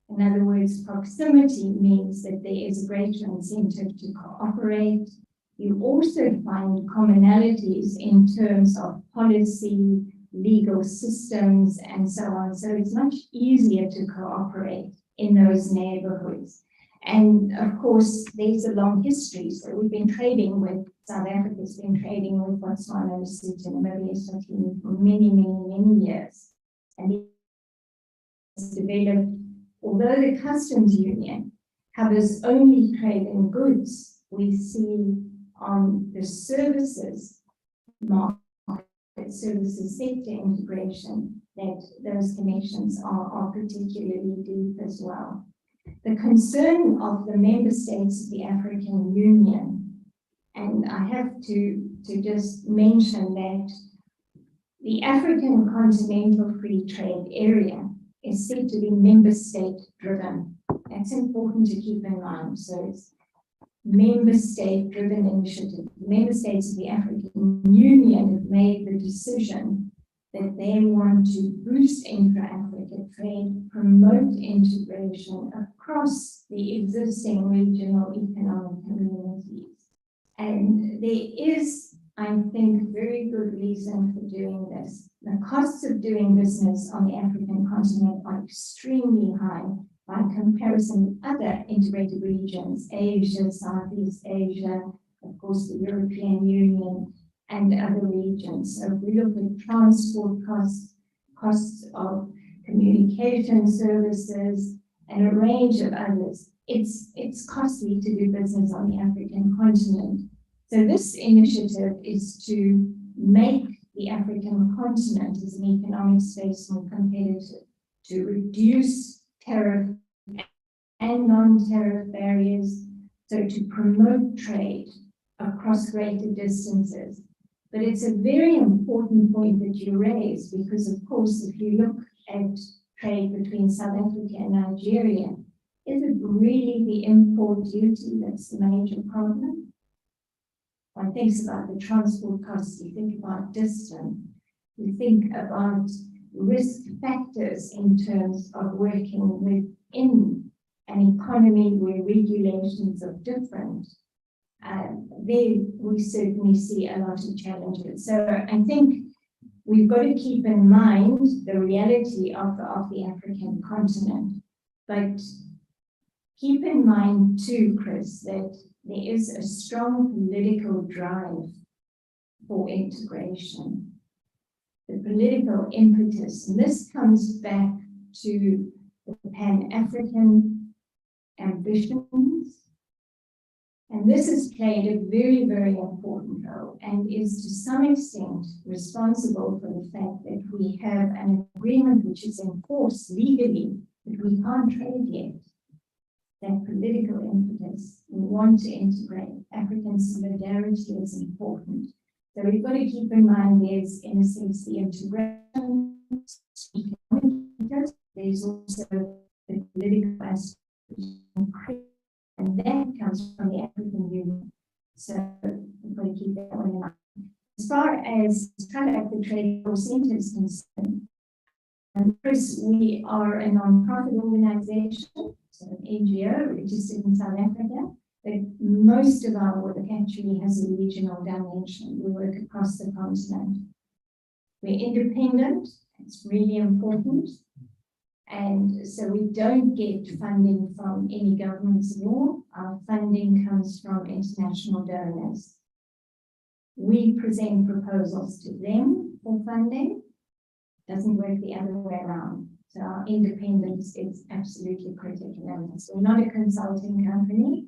In other words, proximity means that there is a greater incentive to cooperate. You also find commonalities in terms of policy, legal systems, and so on. So it's much easier to cooperate in those neighborhoods. And of course, there's a long history. So we've been trading with, South Africa's been trading with Botswana, Lesotho, Namibia, Eswatini for many, many, many years. And it's developed, although the customs union covers only trade in goods, we see on the services market, services sector integration, that those connections are particularly deep as well. The concern of the member states of the African Union, and I have to just mention that the African Continental Free Trade Area is said to be member state driven. That's important to keep in mind. So it's member state driven initiative. Member states of the African Union have made the decision that they want to boost intra-Africa trade, promote integration across the existing regional economic communities. And there is, I think, very good reason for doing this. The costs of doing business on the African continent are extremely high by comparison with other integrated regions, Asia, Southeast Asia, of course, the European Union, and other regions. So if we look at transport costs, costs of communication services, and a range of others, it's costly to do business on the African continent. So this initiative is to make the African continent as an economic space more competitive, to reduce tariff and non-tariff barriers, so to promote trade across greater distances. But it's a very important point that you raise, because of course, if you look at trade between South Africa and Nigeria, is it really the import duty that's the major problem? One thinks about the transport costs, you think about distance, you think about risk factors in terms of working within an economy where regulations are different. There we certainly see a lot of challenges. So I think we've got to keep in mind the reality of the African continent, but keep in mind too, Chris, that there is a strong political drive for integration, the political impetus, and this comes back to the Pan-African ambitions. And this has played a very, very important role and is to some extent responsible for the fact that we have an agreement which is in force legally, but we can't trade yet. That political impetus, we want to integrate. African solidarity is important. So we've got to keep in mind there's, in a sense, the integration, there's also the political aspect, and that comes from the African Union. So we've got to keep that one in mind. As far as the trade center is concerned, and Chris, we are a non-profit organization, so an NGO registered in South Africa, but most of our work actually has a regional dimension. We work across the continent. We're independent, it's really important. And so we don't get funding from any governments at all. Our funding comes from international donors. We present proposals to them for funding. Doesn't work the other way around. So our independence is absolutely critical. So we're not a consulting company.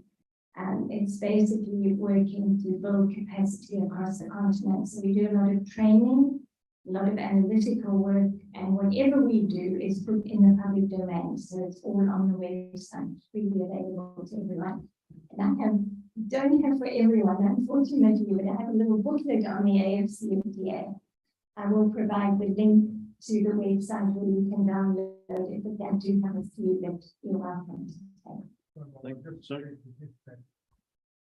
It's basically working to build capacity across the continent. So we do a lot of training, a lot of analytical work, and whatever we do is put in the public domain. So it's all on the website, freely available to everyone. And I don't have for everyone, unfortunately, but I have a little booklet on the AFCFTA. I will provide the link to the website where you can download it, but I do have a few that you're welcome to take. Like, sorry.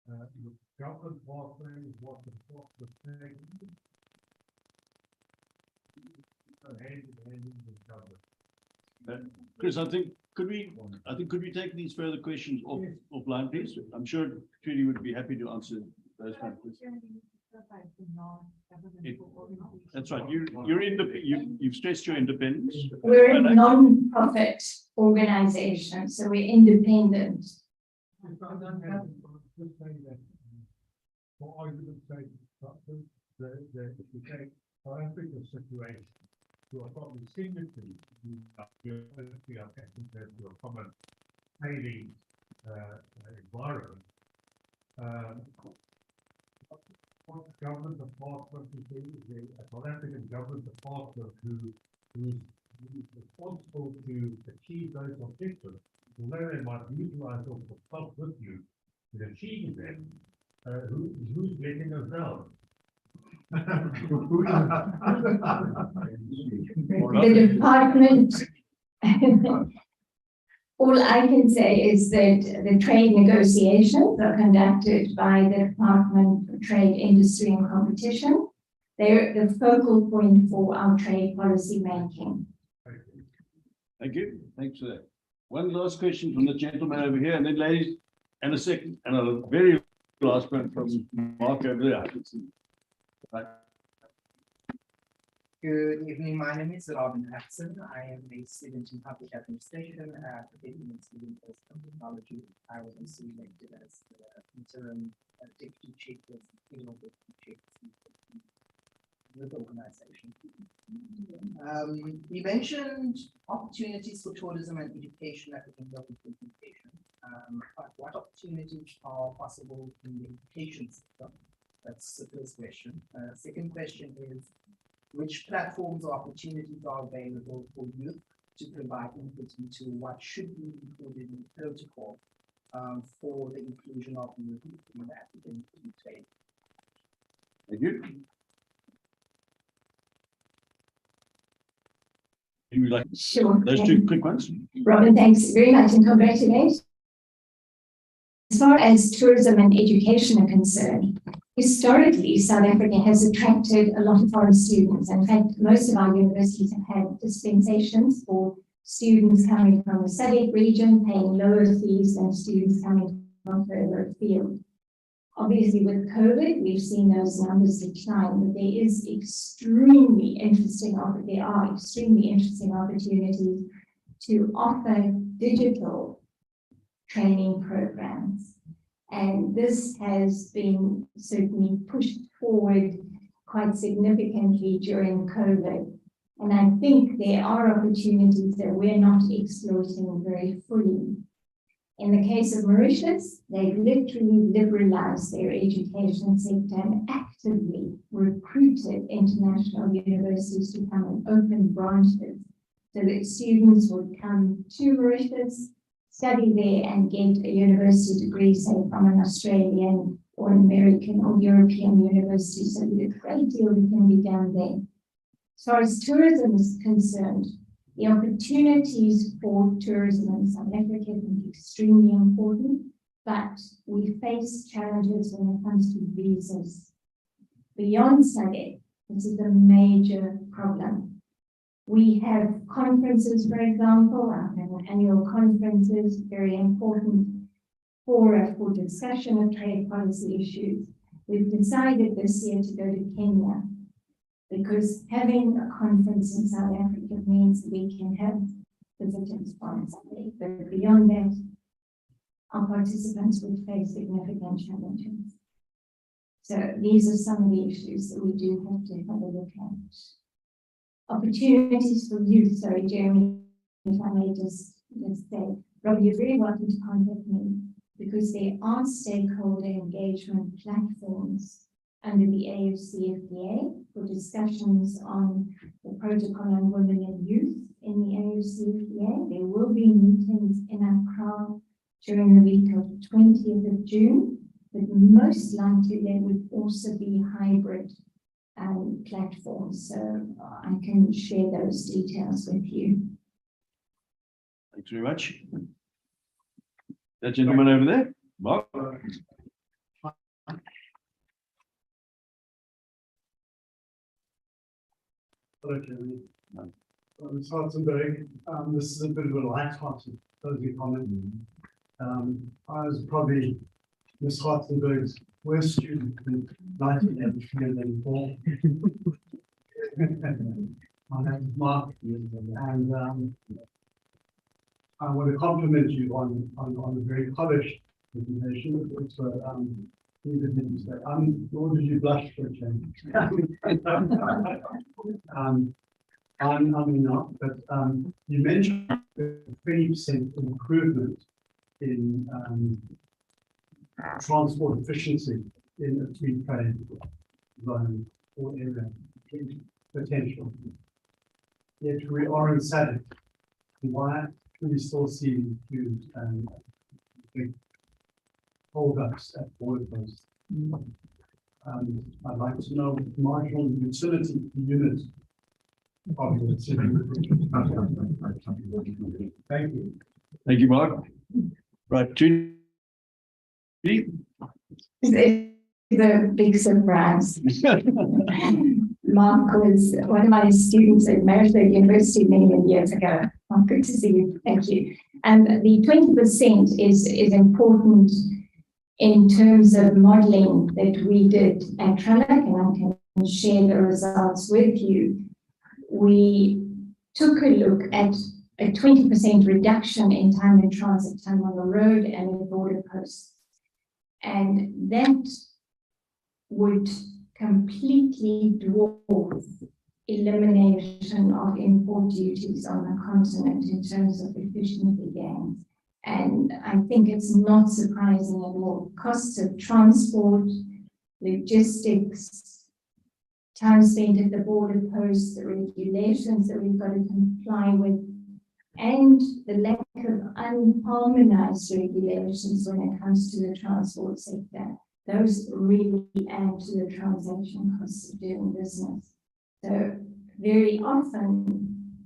the government pathway is what the thing. Hand in hand with government. Chris, I think could we take these further questions offline, please? I'm sure Trudy would be happy to answer those kind of questions. That's right. You've stressed your independence. We're a non-profit organization, so we're independent. For argument's sake, if you take South Africa's situation, who are probably signatories we are connected to a common trading environment. What government department is the South African government department who's responsible to achieve those objectives, although they might utilize or consult with you in achieving them, who's letting us down? The department, all I can say is that the trade negotiations are conducted by the Department for Trade, Industry and Competition. They're the focal point for our trade policy making. Thank you. Thanks for that. One last question from the gentleman over here, and then ladies, and a second, and a very last one from Mark over there. Right. Good evening, my name is Robin Hudson. I am a student in public administration at the Institute of Technology. I was also elected as the interim deputy chief of the organization. We mentioned opportunities for tourism and education at the end of the presentation. But what opportunities are possible in the education sector? That's the first question. Second question is, which platforms or opportunities are available for youth to provide input into what should be included in the protocol for the inclusion of youth in the African trade? Thank you. Do you like Sure. those two quick ones? Robin, thanks very much and congratulations. As far as tourism and education are concerned, historically, South Africa has attracted a lot of foreign students. In fact, most of our universities have had dispensations for students coming from the SADC region, paying lower fees than students coming from further afield. Obviously, with COVID, we've seen those numbers decline, but there are extremely interesting opportunities to offer digital training programs. And this has been certainly pushed forward quite significantly during COVID. And I think there are opportunities that we're not exploiting very fully. In the case of Mauritius, they've literally liberalized their education sector and actively recruited international universities to come and open branches so that students would come to Mauritius, study there and get a university degree, say from an Australian or an American or European university. So there's a great deal that can be done there. As far as tourism is concerned, the opportunities for tourism in South Africa are extremely important, but we face challenges when it comes to visas. Beyond SADC, this is a major problem. We have conferences, for example, our annual conferences, very important for discussion of trade policy issues. We've decided this year to go to Kenya, because having a conference in South Africa means that we can have visitors from SADC, but beyond that, our participants would face significant challenges. So these are some of the issues that we do have to have a look at. Opportunities for youth, sorry, Jeremy, if I may just say, Rob, you're very welcome to contact me, because there are stakeholder engagement platforms under the AFCFTA for discussions on the protocol on women and youth in the AFCFTA. There will be meetings in Accra during the week of 20th of June, but most likely there would also be hybrid platforms. So I can share those details with you. Thanks very much. That gentleman over there, Mark. Hello, Jeremy. Ms. Hartzenberg, this is a bit of a light-hearted closing comment. I was probably Ms. Hartzenberg's worst student in 1984. My name is Mark, and I want to compliment you on a very polished presentation. It's nor did you blush for a change. I'm not, but you mentioned 20% improvement in transport efficiency in a free trade zone or area potential. Yet we are in SADC. Why do we still see huge big holdups at border posts? I'd like to know marginal utility unit of the city. Thank you. Thank you, Mark. Right, Judy. It's a big surprise. Mark was one of my students at Marysville University many years ago. Oh, good to see you. Thank you. And the 20% is important in terms of modeling that we did at Trellick, and I can share the results with you. We took a look at a 20% reduction in time in transit time on the road and in border posts. And that would completely dwarf elimination of import duties on the continent in terms of efficiency gains. And I think it's not surprising at all. Costs of transport, logistics, time spent at the border posts, the regulations that we've got to comply with, and the lack of unharmonized regulations when it comes to the transport sector. Those really add to the transaction costs of doing business. So very often,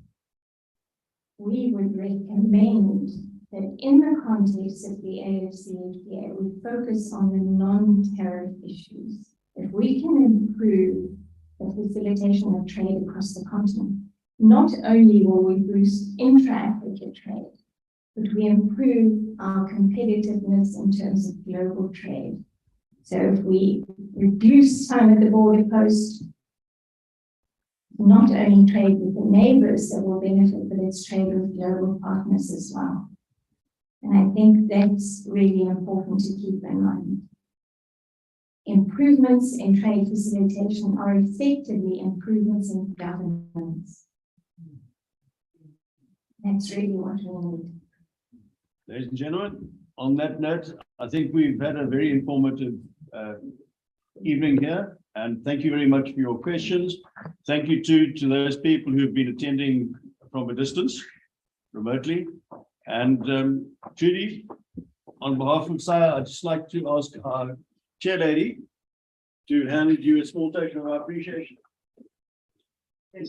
we would recommend that in the context of the AFCFTA, we focus on the non-tariff issues. If we can improve the facilitation of trade across the continent, not only will we boost intra-Africa trade, but we improve our competitiveness in terms of global trade. So if we reduce time at the border post, not only trade with the neighbors that will benefit, but it's trade with global partners as well. And I think that's really important to keep in mind. Improvements in trade facilitation are effectively improvements in governance. That's really what we need. Ladies and gentlemen, on that note, I think we've had a very informative evening here, and thank you very much for your questions. Thank you to those people who've been attending from a distance, remotely. And Judy, on behalf of SIA, I'd just like to ask our chair lady to hand you a small token of our appreciation. Thank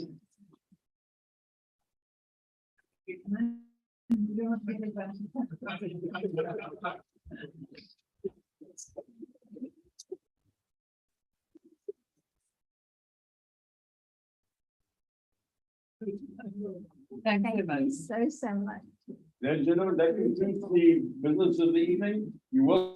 Thank you you so much. Ladies and gentlemen, that concludes the business of the evening. You will